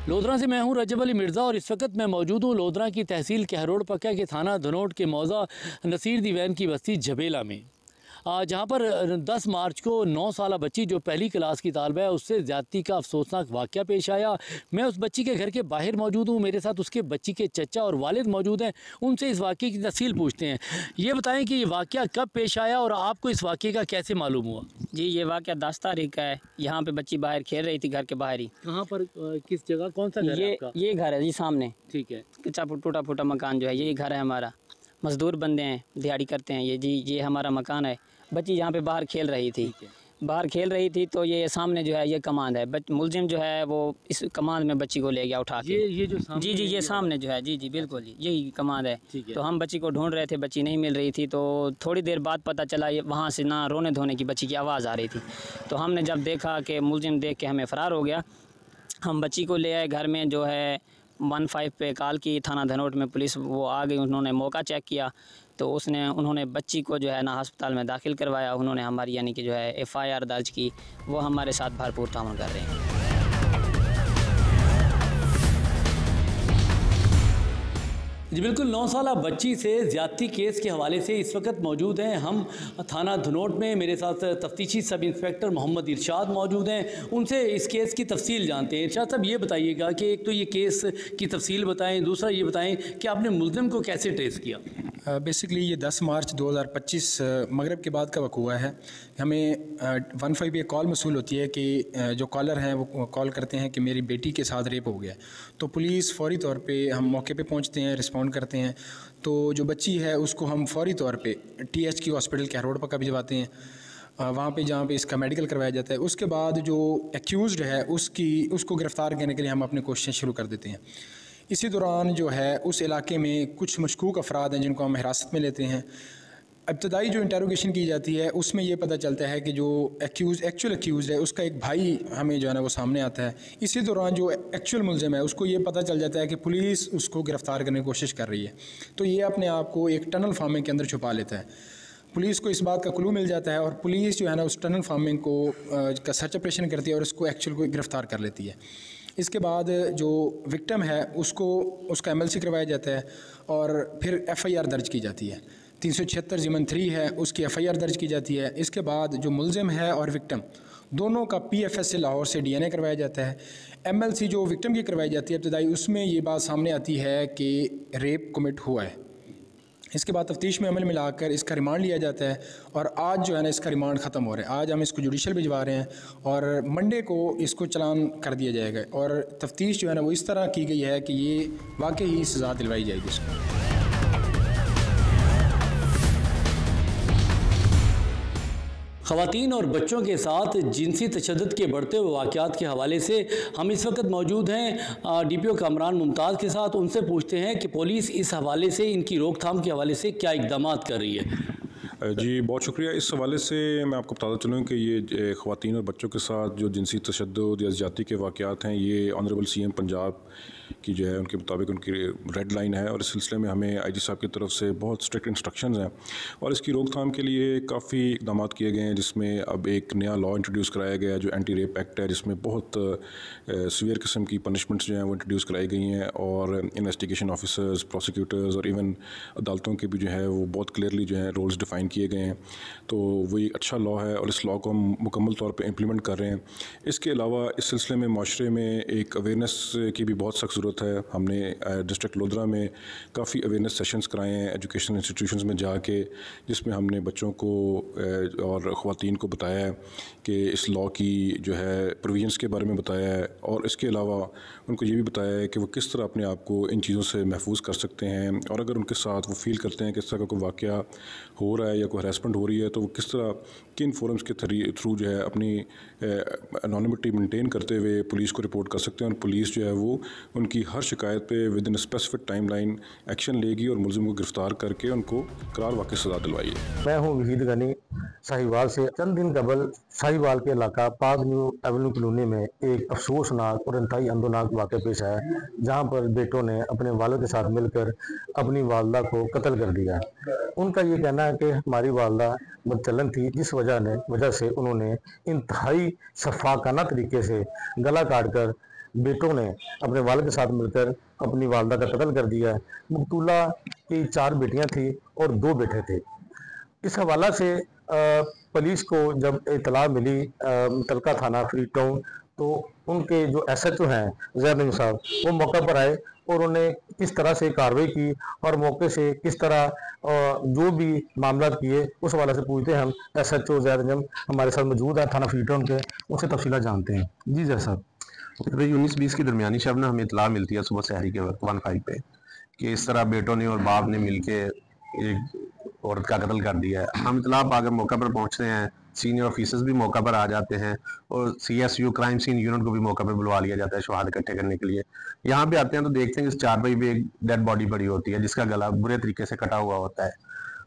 लोधरा से मैं हूं रजब अली मिर्ज़ा और इस वक्त मैं मौजूद हूं लोधरा की तहसील कहरोड पक्का के थाना धनोट के मौज़ा नसीर दीवान की बस्ती जबेला में, जहाँ पर 10 मार्च को 9 साला बच्ची जो पहली क्लास की तालिबा है उससे ज़्यादती का अफसोसनाक वाक़या पेश आया। मैं उस बच्ची के घर के बाहर मौजूद हूँ, मेरे साथ उसके बच्ची के चचा और वालिद मौजूद हैं। उनसे इस वाक़े की तफसील पूछते हैं। ये बताएं कि ये वाक़या कब पेश आया और आपको इस वाक़े का कैसे मालूम हुआ? जी ये वाक़या 10 तारीख का है। यहाँ पे बच्ची बाहर खेल रही थी घर के बाहर ही। कहाँ पर, किस जगह, कौन सा घर है आपका? ये घर है जी सामने। ठीक है। कच्चा टूटा फूटा मकान जो है यही घर है हमारा। मज़दूर बंदे हैं, दिहाड़ी करते हैं। ये हमारा मकान है। बच्ची यहाँ पे बाहर खेल रही थी तो ये सामने जो है ये कमांद है। मुलजिम जो है वो इस कमांद में बच्ची को ले गया उठा के। ये जो सामने जी ये सामने जो है जी बिल्कुल जी यही कमांद है। तो हम बच्ची को ढूंढ रहे थे, बच्ची नहीं मिल रही थी। तो थोड़ी देर बाद पता चला ये वहाँ से ना रोने धोने की बच्ची की आवाज़ आ रही थी। तो हमने जब देखा कि मुलजिम देख के हमें फ़रार हो गया, हम बच्ची को ले आए घर में। जो है 15 पे कॉल की थाना धनोट में, पुलिस वो आ गई। उन्होंने मौका चेक किया तो उन्होंने बच्ची को जो है ना अस्पताल में दाखिल करवाया। उन्होंने हमारी यानी कि जो है FIR दर्ज की। वो हमारे साथ भरपूर ताउन कर रहे हैं। जी बिल्कुल, 9 साला बच्ची से ज़्यादती केस के हवाले से इस वक्त मौजूद हैं हम थाना धनोट में। मेरे साथ तफ्तीशी सब इंस्पेक्टर मोहम्मद इरशाद मौजूद हैं। उनसे इस केस की तफसील जानते हैं। इरशाद साहब ये बताइएगा कि एक तो ये केस की तफसील बताएं, दूसरा ये बताएं कि आपने मुलज़िम को कैसे ट्रेस किया? बेसिकली ये 10 मार्च 2025 मगरिब के बाद का वक़्त हुआ है। हमें 15 पे कॉल मसूल होती है कि जो कॉलर हैं वो कॉल करते हैं कि मेरी बेटी के साथ रेप हो गया। तो पुलिस फ़ौरी तौर पे हम मौके पे पहुंचते हैं, रिस्पॉन्ड करते हैं। तो जो बच्ची है उसको हम फ़ौरी तौर पे THQ हॉस्पिटल कहरोड पक्का भिजवाते हैं, वहाँ पे जहाँ पे इसका मेडिकल करवाया जाता है। उसके बाद जो एक्यूज़्ड है उसको गिरफ़्तार करने के लिए हम अपने कोशिशें शुरू कर देते हैं। इसी दौरान जो है उस इलाके में कुछ मशकूक अफराद हैं जिनको हम हिरासत में लेते हैं। इब्तदाई जो इंटेरोगेशन की जाती है उसमें ये पता चलता है कि जो एक्चुअल एक्यूज़ है उसका एक भाई हमें जो है ना वो सामने आता है। इसी दौरान जो एक्चुअल मुलज़िम है उसको ये पता चल जाता है कि पुलिस उसको गिरफ़्तार करने की कोशिश कर रही है। तो ये अपने आप को एक टनल फार्मिंग के अंदर छुपा लेता है। पुलिस को इस बात का क्लू मिल जाता है और पुलिस जो है ना उस टनल फार्मिंग का सर्च ऑपरेशन करती है और उसको एक्चुअल को गिरफ़्तार कर लेती है। इसके बाद जो विक्टिम है उसका MLC करवाया जाता है और फिर FIR दर्ज की जाती है। 376 ज़िमन 3 है, उसकी FIR दर्ज की जाती है। इसके बाद जो मुलजिम है और विक्टिम दोनों का PFS से लाहौर से DNA करवाया जाता है। MLC जो विक्टिम की करवाई जाती है इब्तदाई, उसमें ये बात सामने आती है कि रेप कमिट हुआ है। इसके बाद तफ्तीश में अमल में लाकर इसका रिमांड लिया जाता है और आज जो है ना इसका रिमांड ख़त्म हो रहा है। आज हम इसको जुडिशल भिजवा रहे हैं और मंडे को इसको चलान कर दिया जाएगा और तफ्तीश जो है ना वो इस तरह की गई है कि ये वाकई ही सज़ा दिलवाई जाएगी इसको। ख़वातीन और बच्चों के साथ जिनसी तशद्दुद के बढ़ते हुए वाक़यात के हवाले से हम इस वक्त मौजूद हैं DPO कामरान मुमताज़ के साथ। उनसे पूछते हैं कि पुलिस इस हवाले से, इनकी रोकथाम के हवाले से क्या इक़दाम कर रही है। जी बहुत शुक्रिया। इस हवाले से मैं आपको बताता चलूँ कि ये ख़वातीन और बच्चों के साथ जो जिनसी तशद्दुद या ज़्यादती के वाक़यात हैं, ये ऑनरेबल CM पंजाब की जो है उनके मुताबिक उनकी रेड लाइन है और इस सिलसिले में हमें IG साहब की तरफ से बहुत स्ट्रिक्ट इंस्ट्रक्शंस हैं और इसकी रोकथाम के लिए काफ़ी इक़दाम किए गए हैं, जिसमें अब एक नया लॉ इंट्रोड्यूस कराया गया है जो एंटी रेप एक्ट है, जिसमें बहुत सीवियर किस्म की पनिशमेंट्स जो हैं वो इंट्रोड्यूस कराई गई हैं और इन्वेस्टिगेशन ऑफिसर्स, प्रोसिक्यूटर्स और इवन अदालतों के भी जो है वो बहुत क्लियरली जो है रोल्स डिफ़ाइन किए गए हैं। तो वो एक अच्छा लॉ है और इस लॉ को हम मुकम्मल तौर पर इम्प्लीमेंट कर रहे हैं। इसके अलावा इस सिलसिले में माशरे में एक अवेयरनेस की भी बहुत सख्त ज़रूरत है। हमने डिस्ट्रिक्ट लोधरा में काफ़ी अवेयरनेस सेशंस कराए हैं एजुकेशन इंस्टीट्यूशंस में जाके, जिसमें हमने बच्चों को और ख़वातीन को बताया है कि इस लॉ की जो है प्रोविजंस के बारे में बताया है और इसके अलावा उनको ये भी बताया है कि वो किस तरह अपने आप को इन चीज़ों से महफूज कर सकते हैं और अगर उनके साथ वो फील करते हैं कि इस तरह का कोई वाक़या हो रहा है या कोई हरासमेंट हो रही है तो वो किस तरह किन फोरम्स के थ्रू जो है अपनी एनोनिमिटी मेंटेन करते हुए पुलिस को रिपोर्ट कर सकते हैं और पुलिस जो है वो उनकी हर शिकायत पे with in specific time line action लेगी और मुलजिम को गिरफ्तार करके उनको करार वाक़ई सज़ा दिलवाई है। मैं हूँ वहीद गनी साहिवाल से। चंद दिन कबल साहिवाल के इलाका पाक न्यू एवेन्यू कॉलोनी में एक अफसोसनाक और इंतहाई अंदोनाक वाक़या पेश आया, जहाँ पर बेटों ने अपने वालिद के साथ मिलकर अपनी वालदा को कत्ल कर दिया। उनका ये कहना है कि हमारी वालदा बदचलन थी, जिस वजह से उन्होंने इंतहाई शफाकाना तरीके से गला काट कर बेटों ने अपने वालिद के साथ मिलकर अपनी वालदा का कत्ल कर दिया। मकतूला की 4 बेटियां थी और 2 बेटे थे। इस हवाला से पुलिस को जब इतला मिली मुतलका थाना फ्री टाउन, तो उनके जो SHO हैं ज़ैद साहब, वो मौका पर आए और उन्होंने किस तरह से कार्रवाई की और मौके से किस तरह जो भी मामला किए उस हवाले से पूछते हैं। हम SHO ज़ैद हमारे साथ मौजूद है थाना फ्री टाउन के, उनसे तफसीलात जानते हैं। जी ज़ैद साहब। 19-20 की दरमियानी शब में हमें इतला मिलती है सुबह सहरी के वक्त 1-5 पे कि इस तरह बेटों ने और बाप ने मिलके एक औरत का कत्ल कर दिया है। हम इतला पाकर मौका पर पहुंचते हैं, सीनियर ऑफिसर्स भी मौका पर आ जाते हैं और CSU क्राइम सीन यूनिट को भी मौका पर बुलवा लिया जाता है शवाहद इकट्ठे करने के लिए। यहाँ पे आते हैं तो देखते हैं इस चारपाई पे एक डेड बॉडी पड़ी होती है जिसका गला बुरे तरीके से कटा हुआ होता है।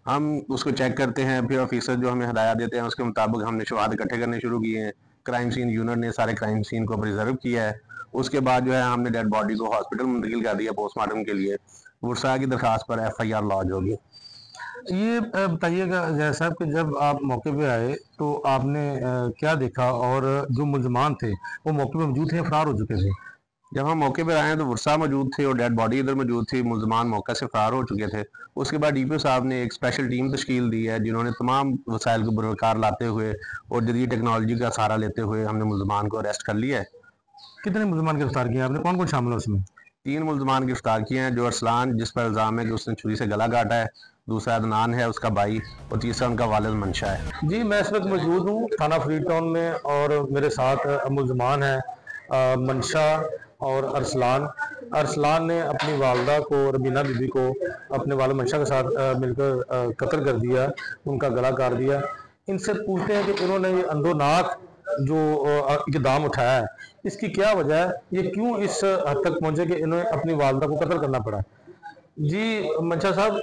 हम उसको चेक करते हैं, फिर ऑफिसर जो हमें हदायत देते हैं उसके मुताबिक हमने शवाहद इकट्ठे करने शुरू किए हैं। क्राइम सीन यूनिट ने सारे क्राइम सीन को प्रिजर्व किया है। उसके बाद जो है हमने डेड बॉडी को हॉस्पिटल मुंतकिल कर दिया पोस्टमार्टम के लिए। वर्षा की दरख्वास्त पर FIR लॉन्च होगी। ये बताइएगा जैद साहब कि जब आप मौके पे आए तो आपने क्या देखा और जो मुलजमान थे वो मौके पे मौजूद थे, फरार हो चुके थे? जब हम मौके पर आए तो वर्षा मौजूद थे और डेड बॉडी इधर मौजूद थी, मुलजमान मौके से फरार हो चुके थे। उसके बाद DPO साहब ने एक स्पेशल टीम तश्कील दी है जिन्होंने तमाम वसाइल को बरकार लाते हुए और जदीद टेक्नोलॉजी का सहारा लेते हुए हमने मुलजमान को अरेस्ट कर लिया है। कितने मुलजमान गिरफ्तार किए आपने, कौन कौन शामिल है उसमें? 3 मुलजमान गिरफ्तार किए हैं। जो अरसलान जिस पर इल्ज़ाम है कि उसने छुरी से गला काटा है, दूसरा अदनान है उसका भाई और तीसरा उनका वालिद मंशा है। जी मैं इस वक्त मौजूद हूँ थाना फ्री टाउन में और मेरे साथ मुलजमान हैं मंशा और अरसलान ने अपनी वालदा को, रबीना बीबी को अपने वालिद मंशा के साथ मिलकर कत्ल कर दिया, उनका गला काट दिया। इनसे पूछते हैं कि इन्होंने ये अंदोनाक जो इक़दाम उठाया है इसकी क्या वजह है, ये क्यों इस हद तक पहुंचे कि इन्हें अपनी वालदा को कत्ल करना पड़ा। जी मंशा साहब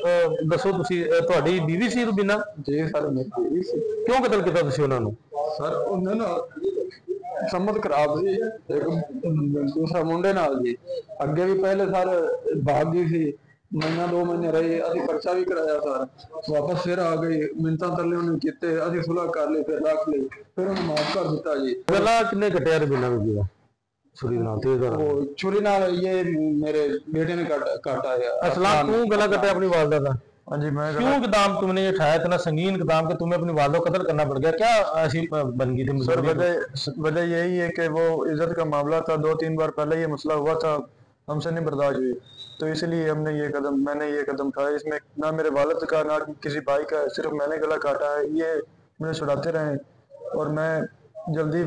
दसो, तुहाडी बीवी सी रबीना? जी सर मेरी बीवी सी। क्यों कत्ल किया तुसीं उन्हां नूं? सर उन्हें ना समझ खराब सी एक दूसरा मुंडे नाल जी, अगे भी पहले सर भाग गई सी, महीना 2 महीने रही, अभी पर्चा भी कराया सर, वापस फिर आ गई, मिन्नतां तरले उन्हें कीते, अभी सुलह कर ली, फिर रख ली, फिर उन्हें माफ कर दिता जी। गला किन्ने कटिया रबीना बीबी दा? छुरी नाल तेज धार वो छुरी नाल ये मेरे बेटे ने काटा है। असलाम तू गला कटा अपनी वालदा का? हाँ जी मैं क्यों कदम तुमने ये उठाया इतना संगीन कदम कि तुम्हें अपनी वालदा को कत्ल करना पड़ गया, क्या ऐसी बन गई थी? सर वजह यही है कि वो इज्जत का मामला था, 2-3 बार पहले ये मसला हुआ था, हमसे नहीं बर्दाश्त हुई, तो इसलिए मैंने ये कदम उठाया। इसमें ना मेरे वालिद का ना किसी भाई का, सिर्फ मैंने गला काटा है। ये मुझे छुड़ाते रहे और मैं जल्दी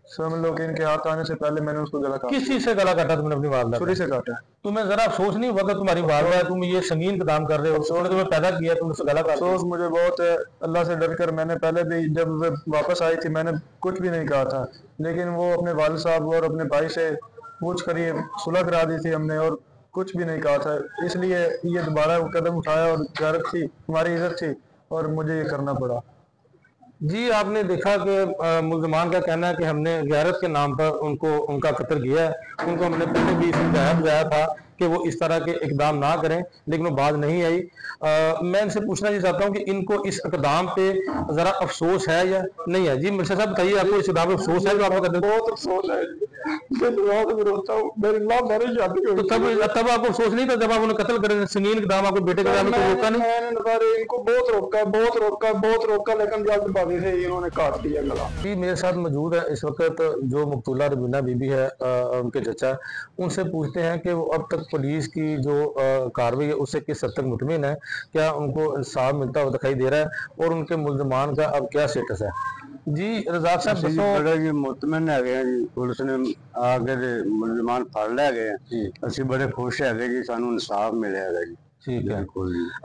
समझ लो कि इनके हाथ आने से पहले मैंने उसको गला काटा। किस चीज से गला काटा तुमने अपनी वालदा? छुरी से काटा। तुम्हें जरा अफसोस नहीं हुआ कि तुम्हारी वालदा है, तुम ये संगीन कदम कर रहे हो, उन्होंने तुम्हें पैदा किया, तुम उससे गला काटा? अफसोस मुझे बहुत है, अल्लाह से डर कर मैंने पहले भी जब वापस आई थी मैंने कुछ भी नहीं कहा था, लेकिन वो अपने वालिद साहब और अपने भाई से पूछ कर ये सुलह करा दी थी हमने और कुछ भी नहीं कहा था, इसलिए ये दोबारा कदम उठाया और गैरत थी, हमारी इज्जत थी और मुझे ये करना पड़ा। जी आपने देखा कि मुल्ज़मान का कहना है कि हमने गैरत के नाम पर उनका कत्ल किया है। उनको हमने पहले भी समझाया बुझाया था कि वो इस तरह के इकदाम ना करें, लेकिन वो बात नहीं आई। मैं इनसे पूछना ये चाहता हूँ कि इनको इस इकदाम पे ज़रा अफसोस है या नहीं है? जी मिर्शा साहब बताइए, आपको इस इकदाम पे अफसोस है? बहुत अफसोस है, तो तब आपको अफसोस नहीं था जब आप उन्हें कत्ल करें? संगीन इकदाम आपको बेटे के नाम रोका नहीं? मैंने इनको बहुत रोका लेकिन जल्दबाजी से इन्होंने काट दिया गला। जी मेरे साथ मौजूद है इस वक्त जो मकतूला रबीना बीबी है, उनके चचा, उनसे पूछते हैं कि वो अब तक पुलिस की जो कार्रवाई है उससे किस हद तक मुतमिन है, क्या उनको इंसाफ मिलता हुआ दिखाई दे रहा है और उनके मुल्ज़मान का अब क्या स्टेटस है? जी रज़ाक साहब बड़ा जी मुतमिन है जी, पुलिस ने आके मुल्ज़मान फड़ लै गए, ਅਸੀਂ बड़े खुश है जी, सानू इंसाफ मिले जी। ठीक है,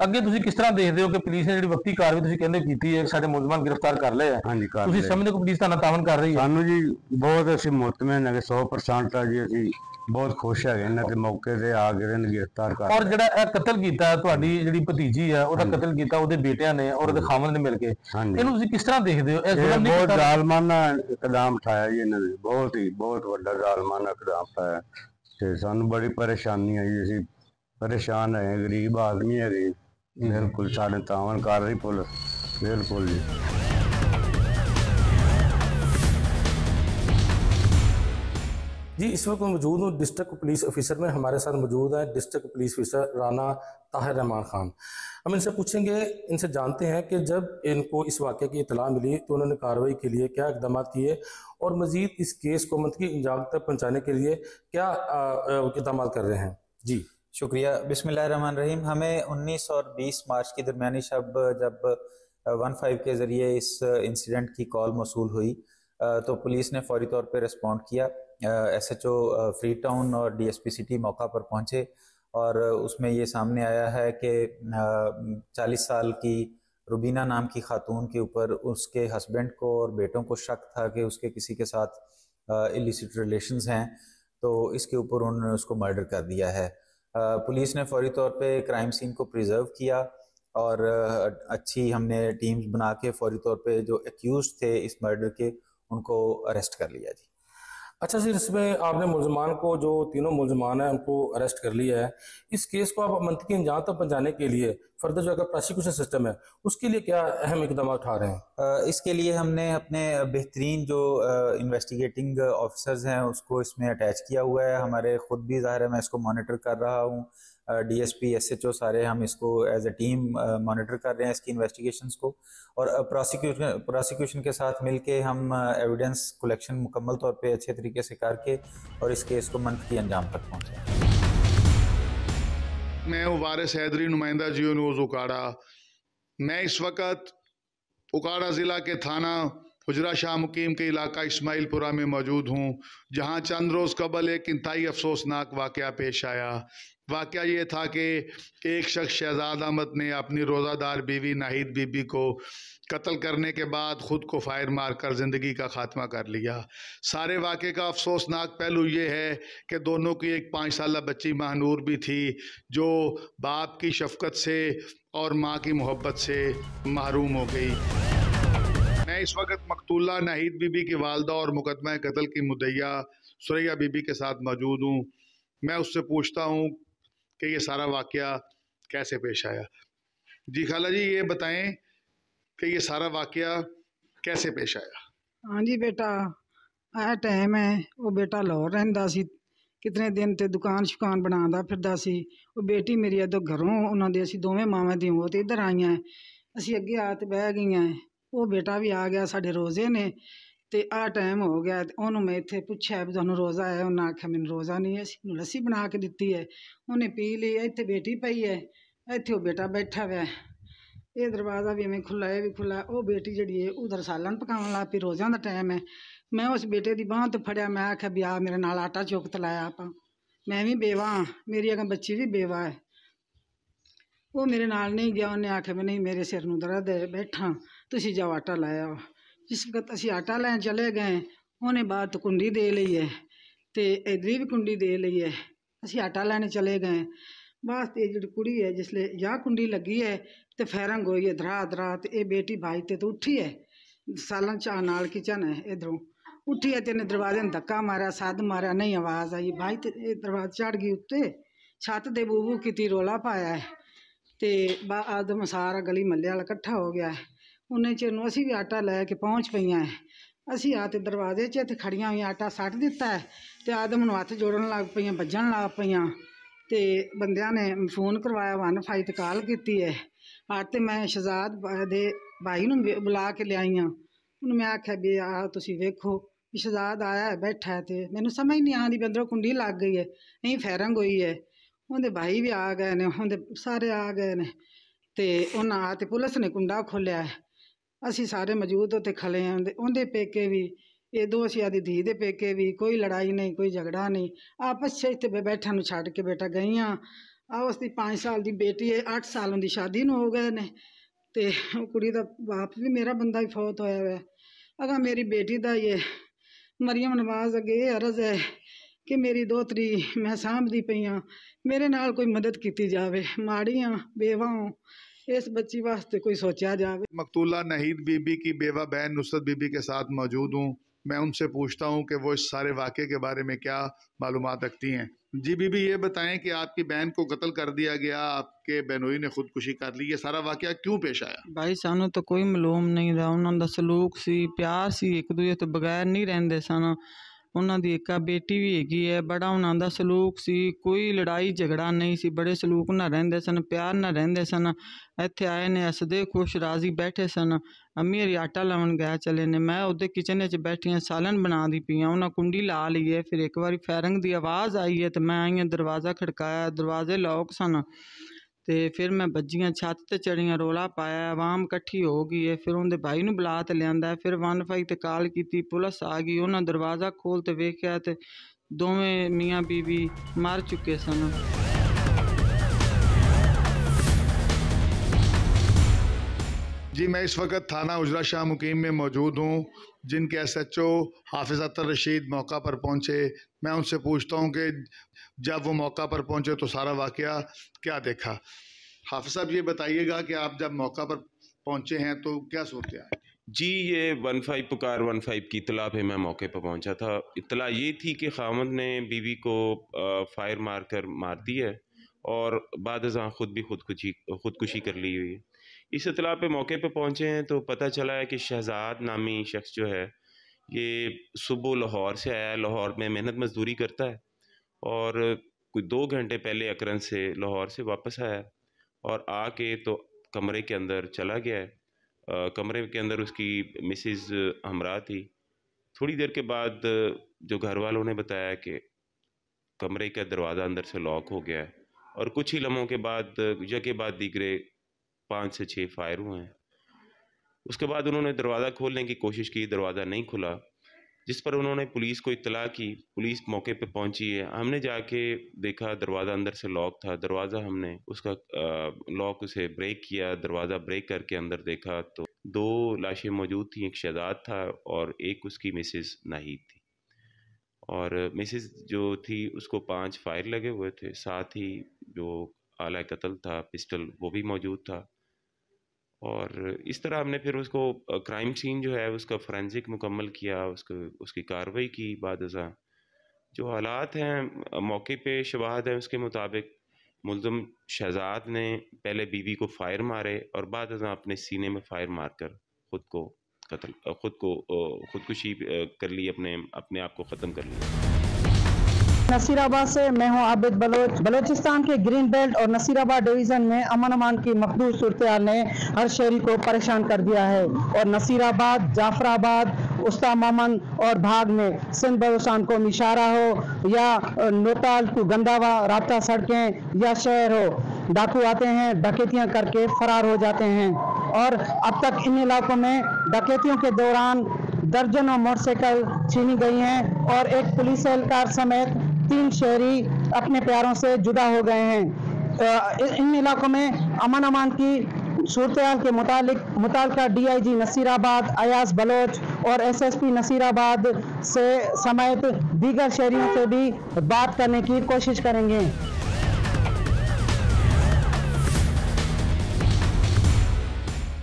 ਅੱਗੇ ਤੁਸੀਂ ਕਿਸ ਤਰ੍ਹਾਂ ਦੇਖਦੇ ਹੋ ਕਿ ਪੁਲਿਸ ਨੇ ਜਿਹੜੀ ਵਕਤੀ ਕਾਰਵਾਈ ਤੁਸੀਂ ਕਹਿੰਦੇ ਕੀਤੀ ਹੈ, ਸਾਡੇ ਮੁਲਜ਼ਮਾਨ ਗ੍ਰਿਫਤਾਰ ਕਰ ਲਏ ਆ, ਤੁਸੀਂ ਸਮਝਦੇ ਹੋ ਪੁਲਿਸ ਤੁਹਾਨੂੰ ਤਾਵਨ ਕਰ ਰਹੀ ਹੈ? ਸਾਨੂੰ ਜੀ ਬਹੁਤ ਅਸੀਂ ਮੁਤਮਿਨ ਹੈ 100% ਆ ਜੀ, ਅਸੀਂ ਬਹੁਤ ਖੁਸ਼ ਹੈਗੇ ਇਹਨਾਂ ਦੇ ਮੌਕੇ ਤੇ ਆ ਕੇ ਇਹਨਾਂ ਗ੍ਰਿਫਤਾਰ ਕਰ। ਔਰ ਜਿਹੜਾ ਇਹ ਕਤਲ ਕੀਤਾ ਤੁਹਾਡੀ ਜਿਹੜੀ ਭਤੀਜੀ ਹੈ ਉਹਦਾ ਕਤਲ ਕੀਤਾ ਉਹਦੇ ਬੇਟਿਆਂ ਨੇ ਔਰ ਉਹਦੇ ਖਾਵੰਦ ਨੇ ਮਿਲ ਕੇ, ਇਹਨੂੰ ਤੁਸੀਂ ਕਿਸ ਤਰ੍ਹਾਂ ਦੇਖਦੇ ਹੋ? ਇਹ ਬਹੁਤ ਜ਼ਾਲਮਾਨਾ ਇਕਦਾਮ ਉਠਾਇਆ ਜੀ ਇਹਨਾਂ ਨੇ, ਬਹੁਤ ਵੱਡਾ ਜ਼ਾਲਮਾਨਾ ਇਕਦਾਮ ਉਠਾਇਆ ਤੇ ਸਾਨੂੰ ਬੜੀ ਪਰੇਸ਼ਾਨੀ ਆਈ, ਅਸੀਂ परेशान है, गरीब आदमी है जी, बिल्कुल साढ़े तावन कर रही पुलिस, बिल्कुल जी। जी इस वक्त मौजूद हूँ डिस्ट्रिक्ट पुलिस ऑफिसर में, हमारे साथ मौजूद है district police officer Rana Tahir Rahman Khan. हम इनसे पूछेंगे, इनसे जानते हैं कि जब इनको इस वाक़े की इत्तला मिली तो उन्होंने कार्रवाई के लिए क्या इक़दाम किए और मज़ीद इस केस को मुंतकी अंजाम तक पहुँचाने के लिए क्या इक़दाम कर रहे हैं। जी शुक्रिया। बिस्मिल्लाहिर्रहमानिर्रहीम। हमें 19 और 20 मार्च की दरमियानी शब जब 15 के ज़रिए इस इंसिडेंट की कॉल मौसूल हुई तो पुलिस ने फौरी तौर पे रिस्पॉन्ड किया। SHO फ्री टाउन और DSP सिटी मौका पर पहुंचे और उसमें ये सामने आया है कि 40 साल की रुबीना नाम की खातून के ऊपर उसके हस्बैंड को और बेटों को शक था कि उसके किसी के साथ इलिसिट रिलेशंस हैं, तो इसके ऊपर उन्होंने उसको मर्डर कर दिया है। पुलिस ने फौरी तौर पे क्राइम सीन को प्रिजर्व किया और अच्छी हमने टीम्स बना के फौरी तौर पे जो एक्यूज थे इस मर्डर के उनको अरेस्ट कर लिया जी। अच्छा सर, इसमें आपने मुल्ज़मान को, जो तीनों मुल्ज़मान हैं उनको अरेस्ट कर लिया है, इस केस को आप मुंतकी अंजाम तक पहुँचाने के लिए फर्दर जो प्रोसिक्यूशन सिस्टम है उसके लिए क्या अहम इकदाम उठा रहे हैं? इसके लिए हमने अपने बेहतरीन जो इन्वेस्टिगेटिंग ऑफिसर्स हैं उसको इसमें अटैच किया हुआ है। हमारे ख़ुद भी ज़ाहिर है मैं इसको मॉनिटर कर रहा हूँ, DSP SHO सारे हम इसको एज ए टीम मॉनिटर कर रहे हैं इसकी इन्वेस्टिगेशंस को, और प्रोसिक्यूशन के साथ मिलके हम एविडेंस कलेक्शन मुकम्मल तौर पे अच्छे तरीके से करके और इस केस को मुंतकी अंजाम तक पहुँचे। मैं वारिस हैदरी, नुमाइंदा जियो न्यूज़ उकाड़ा। मैं इस वक्त उकाड़ा ज़िला के थाना हुजरा शाह मुकीम के इलाका इस्माइलपुरा में मौजूद हूँ, जहाँ चंद रोज़ कबल एक इंतहाई अफसोसनाक वाक़या पेश आया। वाक़या ये था कि एक शख्स शहजाद अहमद ने अपनी रोज़ादार बीवी नाहिद बीबी को कत्ल करने के बाद ख़ुद को फायर मारकर ज़िंदगी का ख़ात्मा कर लिया। सारे वाक़े का अफसोसनाक पहलू ये है कि दोनों की एक 5 साला बच्ची महानूर भी थी, जो बाप की शफ़क़त से और माँ की मोहब्बत से महरूम हो गई। मैं इस वक्त मकतूला नाहिद बीबी की वालदा और मुकदमा कत्ल की मुद्दइया सुरैया बीबी के साथ मौजूद हूँ। मैं उससे पूछता हूँ कि ये सारा वाक़या कैसे पेश आया। जी खाला जी, ये बताएं कि ये सारा वाक़या कैसे पेश आया? हाँ जी बेटा, ਆ ਟਾਈਮ ਹੈ ਉਹ ਬੇਟਾ ਲਾਹੌਰ ਰਹਿੰਦਾ ਸੀ ਕਿਤਨੇ ਦਿਨ ਤੇ ਦੁਕਾਨ ਸ਼ੁਕਾਨ ਬਣਾਉਂਦਾ ਫਿਰਦਾ ਸੀ ਉਹ ਬੇਟੀ ਮੇਰੀ ਇੱਧਰ ਘਰੋਂ ਉਹਨਾਂ ਦੇ ਅਸੀਂ ਦੋਵੇਂ ਮਾਵਾਂ ਦੀ ਉਹ ਤੇ ਇੱਧਰ ਆਈਆਂ ਅਸੀਂ ਅੱਗੇ ਆ ਤੇ ਬਹਿ ਗਈਆਂ ਉਹ ਬੇਟਾ ਵੀ ਆ ਗਿਆ ਸਾਡੇ ਰੋਜ਼ੇ ਨੇ ਤੇ ਆ ਟਾਈਮ ਹੋ ਗਿਆ ਤੇ ਉਹਨੂੰ ਮੈਂ ਇੱਥੇ ਪੁੱਛਿਆ ਵੀ ਤੁਹਾਨੂੰ ਰੋਜ਼ਾ ਹੈ ਉਹਨਾਂ ਆਖਿਆ ਮੈਨੂੰ ਰੋਜ਼ਾ ਨਹੀਂ ਹੈ ਅਸੀਂ ਲੱਸੀ ਬਣਾ ਕੇ ਦਿੱਤੀ ਹੈ ਉਹਨੇ ਪੀ ਲਈ ਇੱਥੇ ਬੇਟੀ ਪਈ ਹੈ ਇੱਥੇ ਉਹ ਬੇਟਾ ਬੈਠਾ ਹੋਇਆ ਇਹ ਦਰਵਾਜ਼ਾ ਵੀ ਐਵੇਂ ਖੁੱਲ੍ਹਾ ਇਹ ਵੀ ਖੁੱਲ੍ਹਾ ਉਹ ਬੇਟੀ ਜਿਹੜੀ ਹੈ ਉਧਰ ਸਾਲਨ ਪਕਾਉਣ ਲੱਗ ਪਈ ਰੋਜ਼ਿਆਂ ਦਾ ਟਾਈਮ ਹੈ ਮੈਂ ਉਸ ਬੇਟੇ ਦੀ ਬਾਂਹ ਤੋਂ ਫੜਿਆ ਮੈਂ ਆਖਿਆ ਵੀ ਆ ਮੇਰੇ ਨਾਲ ਆਟਾ ਚੁੱਕ ਤੇ ਲਾਇਆ ਆਪਾਂ ਮੈਂ ਵੀ ਬੇਵਾ ਮੇਰੀ ਅਗਾਂ ਬੱਚੀ ਵੀ ਬੇਵਾ ਹੈ ਉਹ ਮੇਰੇ ਨਾਲ ਨਹੀਂ ਗਿਆ ਉਹਨੇ ਆਖਿਆ ਵੀ ਨਹੀਂ ਮੇਰੇ ਸਿਰ ਨੂੰ ਦਰਦ ਹੈ ਬੈਠਾ ਤੁਸੀਂ ਜਾਓ ਆਟਾ ਲਾਇਆ ਜਿਸ ਵਕਤ ਅਸੀਂ ਆਟਾ ਲੈਣ ਚਲੇ ਗਏ ਉਹਨੇ ਬਾਅਦ ਕੁੰਡੀ ਦੇ ਲਈ ਹੈ ਤੇ ਇਧਰੀ ਵੀ ਕੁੰਡੀ ਦੇ ਲਈ ਹੈ ਅਸੀਂ ਆਟਾ ਲੈਣ ਚਲੇ ਗਏ ਬਸ ਤੇ ਜਿਹੜੀ ਕੁੜੀ ਹੈ ਜਿਸਲੇ ਜਾਂ ਕੁੰਡੀ ਲੱਗੀ ਹੈ ਤੇ ਫੈਰੰਗ ਹੋਈ ਹੈ ਧਰਾ ਤੇ ਇਹ ਬੇਟੀ ਭਾਈ ਤੇ ਉੱਠੀ ਹੈ ਸਾਲਾਂ ਚਾਹ ਨਾਲ ਕਿਚਨ ਹੈ ਇਧਰੋਂ ਉੱਠੀ ਹੈ ਤੇ ਇਹਨੇ ਦਰਵਾਜ਼ੇ ਨੂੰ ਧੱਕਾ ਮਾਰਿਆ ਸੱਦ ਮਾਰਿਆ ਨਹੀਂ ਆਵਾਜ਼ ਆਈ ਭਾਈ ਤੇ ਇਹ ਦਰਵਾਜ਼ਾ ਚੜ ਗਈ ਉੱਤੇ ਛੱਤ ਦੇ ਬੂਬੂ ਕੀਤੀ ਰੋਲਾ ਪਾਇਆ ਹੈ ਤੇ ਆਦਮ ਸਾਰਾ ਗਲੀ ਮੱਲੇ ਵਾਲਾ ਇਕੱਠਾ ਹੋ ਗਿਆ ਉਹਨੇ ਚਿਰ ਨੂੰ ਅਸੀਂ ਵੀ ਆਟਾ ਲੈ ਕੇ ਪਹੁੰਚ ਪਈਆਂ ਅਸੀਂ ਆ ਤੇ ਦਰਵਾਜ਼ੇ 'ਚ ਇੱਥੇ ਖੜੀਆਂ ਹੋਈਆਂ ਆਟਾ ਸੱਟ ਦਿੱਤਾ ਤੇ ਆਦਮ ਨੂੰ ਹੱਥ ਜੋੜਨ ਲੱਗ ਪਈਆਂ ਵੱਜਣ ਲੱਗ ਪਈਆਂ ਤੇ ਬੰਦਿਆਂ ਨੇ ਫੋਨ ਕਰਵਾਇਆ 15 ਤੇ ਕਾਲ ਕੀਤੀ ਹੈ ਤੇ ਮੈਂ ਸ਼ਹਜ਼ਾਦ ਦੇ ਭਾਈ ਨੂੰ ਬੁਲਾ ਕੇ ਲਿਆਈਆਂ ਉਹਨੂੰ ਮੈਂ ਆਖਿਆ ਵੀ ਆ ਤੁਸੀਂ ਵੇਖੋ ਵੀ ਸ਼ਹਜ਼ਾਦ ਆਇਆ ਬੈਠਾ ਹੈ ਤੇ ਮੈਨੂੰ ਸਮਝ ਨਹੀਂ ਆਉਂਦੀ ਵੀ ਅੰਦਰੋਂ ਕੁੰਡੀ ਲੱਗ ਗਈ ਹੈ ਨਹੀਂ ਫੈਰੰਗ ਹੋਈ ਹੈ ਉਹਦੇ ਭਾਈ ਵੀ ਆ ਗਏ ਨੇ ਉਹਦੇ ਸਾਰੇ ਆ ਗਏ ਨੇ ਤੇ ਉਹਨਾਂ ਆ ਤੇ ਪੁਲਿਸ ਨੇ ਕੁੰਡਾ ਖੋਲ੍ਹਿਆ ਅਸੀਂ ਸਾਰੇ ਮੌਜੂਦ ਉੱਥੇ ਖਲੇ ਹਾਂ ਉਹਦੇ ਪੇਕੇ ਵੀ ਇਹ ਦੋ ਅਸੀਂ ਆਦੀ ਧੀ ਦੇ ਪੇਕੇ ਵੀ ਕੋਈ ਲੜਾਈ ਨਹੀਂ ਕੋਈ ਝਗੜਾ ਨਹੀਂ ਆਪਸ 'ਚ ਇੱਥੇ ਬੈਠਿਆਂ ਨੂੰ ਛੱਡ ਕੇ ਬੇਟਾ ਗਈਆਂ ਆ ਉਸ ਦੀ 5 ਸਾਲ ਦੀ ਬੇਟੀ ਹੈ 8 ਸਾਲ ਦੀ ਸ਼ਾਦੀ ਨੂੰ ਹੋ ਗਏ ਨੇ ਤੇ ਉਹ ਕੁੜੀ ਦਾ ਬਾਪ ਵੀ ਮੇਰਾ ਬੰਦਾ ਵੀ ਫੌਤ ਹੋਇਆ ਹੋਇਆ ਅਗਾ ਮੇਰੀ ਬੇਟੀ ਦਾ ਇਹ ਮਰੀਮ ਨਵਾਜ਼ ਅੱਗੇ ਇਹ ਅਰਜ਼ ਹੈ ਕਿ ਮੇਰੀ ਦੋਤਰੀ ਮੈਂ ਸਾਂਭਦੀ ਪਈ ਹਾਂ मेरे नाल कोई मदद की जावे माड़ियाँ बेवाओं इस बच्ची वास्ते कोई सोचा जावे। मकतूला नहीद बीबी की बेवा बहन नुसरत बीबी के साथ मौजूद हूँ। मैं उनसे पूछता हूँ कि वो इस सारे वाक़े के बारे में क्या मालूमात रखती हैं। जी बीबी ये बताएं कि आपकी बहन को कत्ल कर दिया गया, आपके बहनोई ने खुदकुशी कर ली, ये सारा वाक़या क्यों पेश आया? भाई सानू तो कोई मालूम नहीं रहा, उन्होंने सलूक सी प्यार सी एक दूजे तो बगैर नहीं रहते सन। ਉਹਨਾਂ ਦੀ ਇੱਕ ਬੇਟੀ ਵੀ ਹੈਗੀ ਹੈ ਬੜਾ ਉਹਨਾਂ ਦਾ ਸਲੂਕ ਸੀ ਕੋਈ ਲੜਾਈ ਝਗੜਾ ਨਹੀਂ ਸੀ ਬੜੇ ਸਲੂਕ ਨਾਲ ਰਹਿੰਦੇ ਸਨ ਪਿਆਰ ਨਾਲ ਰਹਿੰਦੇ ਸਨ ਇੱਥੇ ਆਏ ਨੇ ਹੱਸਦੇ ਖੁਸ਼ ਰਾਜ਼ੀ ਬੈਠੇ ਸਨ ਅੰਮੀ ਹਰੀ ਆਟਾ ਲਾਉਣ ਗਿਆ ਚਲੇ ਨੇ ਮੈਂ ਉਹਦੇ ਕਿਚਨ 'ਚ ਬੈਠੀ ਹਾਂ ਸਾਲਨ ਬਣਾ ਦੀ ਪਈ ਹਾਂ ਉਹਨਾਂ ਕੁੰਡੀ ਲਾ ਲਈ ਹੈ ਫਿਰ ਇੱਕ ਵਾਰੀ ਫੈਰੰਗ ਦੀ ਆਵਾਜ਼ ਆਈ ਹੈ ਤੇ ਮੈਂ ਆਈ ਹਾਂ ਦਰਵਾਜ਼ਾ ਖੜਕਾਇਆ ਦਰਵਾਜ਼ੇ ਲੌਕ ਸਨ ਤੇ ਫਿਰ ਮੈਂ ਬੱਜੀਆਂ ਛੱਤ ਤੇ ਚੜੀਆਂ ਰੋਲਾ ਪਾਇਆ ਆਵਾਮ ਇਕੱਠੀ ਹੋ ਗਈ ਹੈ ਫਿਰ ਉਹਦੇ ਭਾਈ ਨੂੰ ਬੁਲਾ ਤੇ ਲਿਆਂਦਾ ਫਿਰ 15 ਤੇ ਕਾਲ ਕੀਤੀ ਪੁਲਿਸ ਆ ਗਈ ਉਹਨਾਂ ਦਰਵਾਜ਼ਾ ਖੋਲ ਤੇ ਵੇਖਿਆ ਤੇ ਦੋਵੇਂ ਮੀਆਂ ਬੀਵੀ ਮਰ ਚੁੱਕੇ ਸਨ। जी मैं इस वक्त थाना उजरा शाह मुकीम में मौजूद हूँ जिनके SHO हाफिज़ अतर रशीद मौका पर पहुँचे। मैं उनसे पूछता हूँ कि जब वो मौका पर पहुँचे तो सारा वाक़या क्या देखा। हाफिज़ साहब ये बताइएगा कि आप जब मौका पर पहुँचे हैं तो क्या सूरत है? जी ये 15 पुकार 15 की इतला पे मैं मौके पर पहुँचा था। इतला ये थी कि खामद ने बीवी को फायर मारकर मार दी है और बाद खुद भी खुदकुशी कर ली हुई है। इस इतला पे मौके पे पहुँचे हैं तो पता चला है कि शहजाद नामी शख्स जो है ये सुबह लाहौर से आया, लाहौर में मेहनत मजदूरी करता है और कोई 2 घंटे पहले अकरन से लाहौर से वापस आया और आके तो कमरे के अंदर चला गया है। कमरे के अंदर उसकी मिसेस हमरा थी। थोड़ी देर के बाद जो घर वालों ने बताया कि कमरे का दरवाज़ा अंदर से लॉक हो गया है और कुछ ही लम्हों के बाद यके बाद दीगरे 5 से 6 फायर हुए हैं। उसके बाद उन्होंने दरवाज़ा खोलने की कोशिश की, दरवाज़ा नहीं खुला, जिस पर उन्होंने पुलिस को इत्तला की। पुलिस मौके पे पहुंची है। हमने जाके देखा दरवाज़ा अंदर से लॉक था। दरवाज़ा हमने उसका लॉक उसे ब्रेक किया, दरवाज़ा ब्रेक करके अंदर देखा तो 2 लाशें मौजूद थी। एक शहजाद था और एक उसकी मिसेस नाहिद थी और मिसेस जो थी उसको 5 फायर लगे हुए थे। साथ ही जो आला कत्ल था पिस्टल वो भी मौजूद था और इस तरह हमने फिर उसको क्राइम सीन जो है उसका फोरेंसिक मुकम्मल किया, उसकी कार्रवाई की। बाद जो हालात हैं मौके पे शवाहद है उसके मुताबिक मुल्ज़िम शहजाद ने पहले बीवी को फायर मारे और बाद अपने सीने में फायर मारकर ख़ुद को खुदकुशी कर ली, अपने आप को ख़त्म कर लिया। नसीराबाद से मैं हूं आबिद बलोच। बलोचिस्तान के ग्रीन बेल्ट और नसीराबाद डिवीज़न में अमन अमान की मखदूस सूरत ने हर शहरी को परेशान कर दिया है और नसीराबाद, जाफराबाद, उस्ता मोमन और भाग में सिंध बलोचिस्तान को इशारा हो या नोटाल टू गंदावा राब्ता सड़कें या शहर हो, डाकू आते हैं, डकैतियां करके फरार हो जाते हैं और अब तक इन इलाकों में डकैतियों के दौरान दर्जनों मोटरसाइकिल छीनी गई हैं और एक पुलिस एहलकार समेत 3 शहरी अपने प्यारों से जुदा हो गए हैं। इन इलाकों में अमन अमान की सूरत के मुतालिका DIG नसीराबाद अयाज बलोच और SSP नसीराबाद से समेत दीगर शहरियों से भी बात करने की कोशिश करेंगे।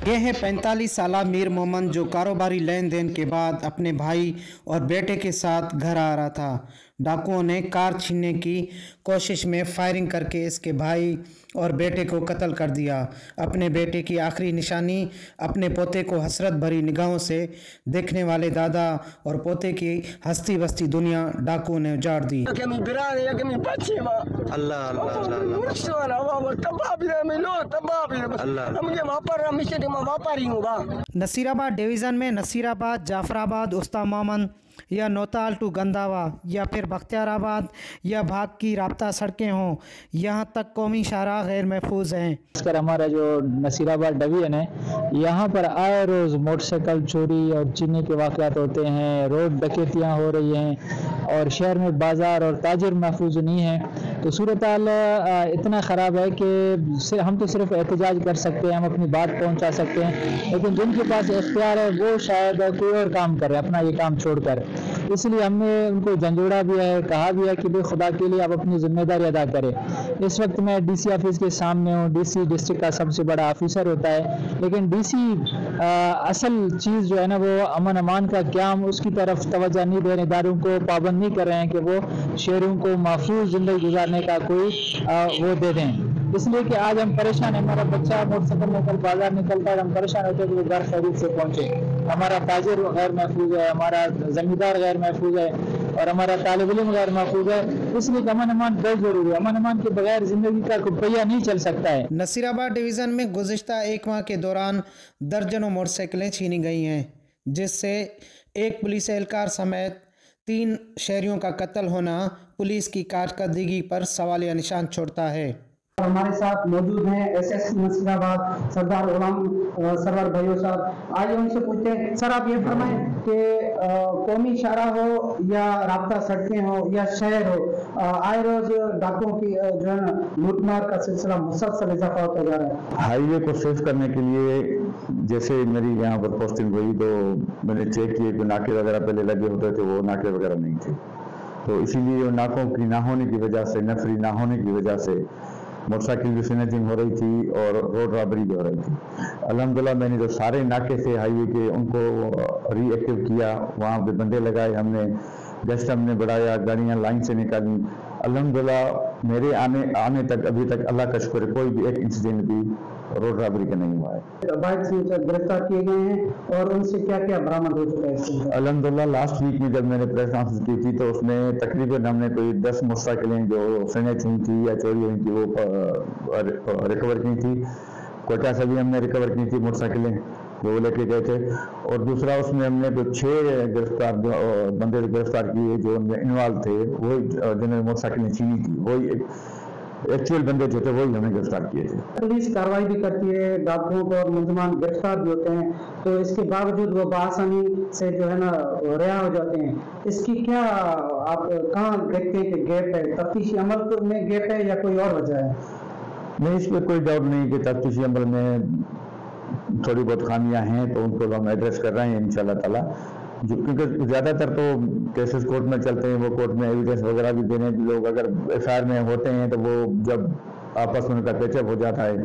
ये है 45 साला मीर मोहम्मद जो कारोबारी लेन देन के बाद अपने भाई और बेटे के साथ घर आ रहा था। डाकुओं ने कार छीनने की कोशिश में फायरिंग करके इसके भाई और बेटे को कत्ल कर दिया। अपने बेटे की आखिरी निशानी अपने पोते को हसरत भरी निगाहों से देखने वाले दादा और पोते की हंसती बसती दुनिया डाकुओं ने उजाड़ दी। नसीराबाद डिवीज़न में नसीराबाद, जाफराबाद, उस्ता मोमन या नौताल टू गंदावा या फिर बख्तियाराबाद या भाग की राब्ता सड़कें हों, यहाँ तक कौमी शाहराह गैर महफूज हैं। खासकर हमारा जो नसीराबाद डिवीज़न है, यहाँ पर आए रोज़ मोटरसाइकिल चोरी और चीनी के वाक़यात होते हैं, रोड डकैतियाँ हो रही हैं और शहर में बाज़ार और ताजिर महफूज नहीं है। तो सूरत हाल इतना ख़राब है कि हम तो सिर्फ एहतजाज कर सकते हैं, हम अपनी बात पहुँचा सकते हैं, लेकिन जिनके पास इख्तियार है वो शायद कोई और काम करे अपना ये काम छोड़कर। इसलिए हमने उनको झंझोड़ा भी है, कहा भी है कि भाई खुदा के लिए आप अपनी जिम्मेदारी अदा करें। इस वक्त मैं DC ऑफिस के सामने हूँ। DC डिस्ट्रिक्ट का सबसे बड़ा ऑफिसर होता है, लेकिन DC असल चीज़ जो है ना वो अमन अमान का क़याम, उसकी तरफ तवज्जो नहीं दे रहे, इदारों को पाबंद नहीं कर रहे हैं कि वो शहरों को महफूज ज़िंदगी गुजारने का कोई वो दे दें। इसलिए कि आज हम परेशान हैं, हमारा बच्चा मोटरसाइकिल लेकर बाजार निकलता है, हम परेशान होते हैं कि वो घर खरीद से पहुँचे। हमारा ताजिर गैर महफूज है, हमारा ज़मींदार गैर महफूज है और हमारा तालिब इल्म गैर महफूज है। इसलिए अमन अमान बहुत ज़रूरी है। अमन अमान के बगैर ज़िंदगी का रुपया नहीं चल सकता है। नसीराबाद डिवीज़न में गुज़िश्ता 1 माह के दौरान दर्जनों मोटरसाइकिलें छीनी गई हैं, जिससे एक पुलिस एहलकार समेत 3 शहरियों का कत्ल होना पुलिस की कारकर्दगी पर सवालिया निशान छोड़ता है। हमारे साथ मौजूद हैं SSP नसीराबाद सरदार गुलाम सरवर भाइयों साहब। आज उनसे पूछते हैं, सर आप ये फरमाएं कि कौमी शाहराह हो या राब्ता सड़कें हो या शहर हो, आए रोज डाकुओं की जो है ना लूटमार का सिलसिला मुसलसल इजाफा होता जा रहा है। हाईवे को सेफ करने के लिए जैसे मेरी यहाँ पर पोस्टिंग हुई तो मैंने चेक किए कि नाके वगैरह पहले लगे होते थे, वो नाके वगैरह नहीं थे, तो इसीलिए नाकों की ना होने की वजह से, नफरी ना होने की वजह से मोटरसाइकिल की स्नैचिंग हो रही थी और रोड रॉबरी भी हो रही थी। अल्हम्दुलिल्लाह मैंने जो सारे नाके थे हाईवे के उनको रीएक्टिव किया, वहाँ पे बंदे लगाए, हमने गश्त हमने बढ़ाया, गाड़ियाँ लाइन से निकाली। अल्हम्दुलिल्लाह मेरे आने तक अभी तक अल्लाह का शुक्र कोई भी एक इंसिडेंट भी रोड रॉबरी का नहीं हुआ है। बाइक से गिरफ्तार किए गए हैं और उनसे क्या क्या बरामद हो चुका है? अल्हम्दुलिल्लाह लास्ट वीक में जब मैंने प्रेस कॉन्फ्रेंस की थी तो उसमें तकरीबन हमने कोई 10 मोटरसाइकिलें जो स्नैच हुई थी या चोरी हुई थी वो रिकवर की थी। कोटा से भी हमने रिकवर की थी मोटरसाइकिलें जो लेके गए थे, और दूसरा उसमें हमने तो 6 बंदे गिरफ्तार किए जो उनमें इन्वॉल्व थे, वही जिन्होंने मोटरसाइकिलें छीनी थी, वही एक्चुअल बंदे जो थे वही हमें गिरफ्तार किए थे। पुलिस कार्रवाई भी करती है, डाकुओं को और मुलजमान गिरफ्तार भी होते हैं, तो इसके बावजूद वो बआसानी से जो है ना रिहा हो जाते हैं। इसकी क्या आप कहाँ देखते हैं कि गैप है, तफ्तीशी अमल में गैप है या कोई और वजह है? नहीं, इस पर कोई डाउट नहीं कि तफ्तीशी अमल में थोड़ी बहुत खामियां हैं, तो उनको हम एड्रेस कर रहे हैं इंशाल्लाह ताला। जो क्योंकि ज़्यादातर तो केसेस कोर्ट में चलते हैं, वो कोर्ट में एविडेंस वगैरह भी देने, लोग अगर FIR में होते हैं तो वो जब आपस में उनका पेचअप हो जाता है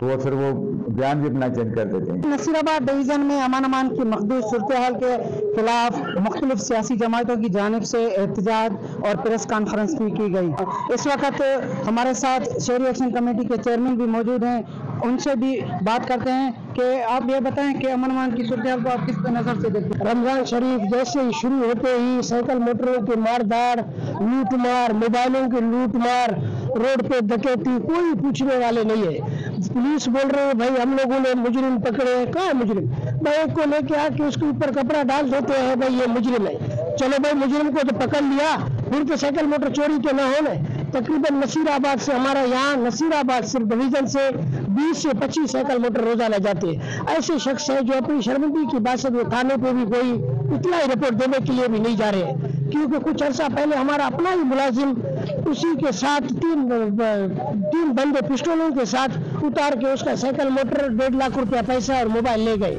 तो वो फिर वो बयान भी अपना चेंज कर देते हैं। नसीराबाद डिवीज़न में अमन अमान की मखदूस सूरत हाल के खिलाफ मुख्तलिफ सियासी जमातों की जानिब से एहतजाज और प्रेस कॉन्फ्रेंस भी की गई। इस वक्त हमारे साथ शहरी एक्शन कमेटी के चेयरमैन भी मौजूद हैं उनसे भी बात करते हैं कि आप ये बताएं कि अमन अमान की सूरत को आप किस नज़र से देखते हैं? रमजान शरीफ जैसे ही शुरू होते ही साइकिल मोटरों की मारधाड़, लूटमार, मोबाइलों की लूटमार, रोड पे डकैती, कोई पूछने वाले नहीं है। पुलिस बोल रहे है भाई हम लोगों ने मुजरिम पकड़े हैं। कहाँ है मुजरिम? भाई एक को लेके आके उसके ऊपर कपड़ा डाल देते हैं, भाई ये मुजरिम है। चलो भाई मुजरिम को तो पकड़ लिया, फिर तो साइकिल मोटर चोरी के ना होने। तकरीबन नसीराबाद से, हमारा यहाँ नसीराबाद सिर्फ डिवीजन से 20 से 25 साइकिल मोटर रोजाना जाते हैं। ऐसे शख्स है जो अपनी शर्मिंदगी की बात से थाने पे भी कोई इतना ही रिपोर्ट देने के लिए भी नहीं जा रहे हैं, क्योंकि कुछ अर्सा पहले हमारा अपना ही मुलाजिम उसी के साथ तीन बंदे पिस्टलों के साथ उतार के उसका साइकिल मोटर 1.5 लाख रुपया पैसा और मोबाइल ले गए।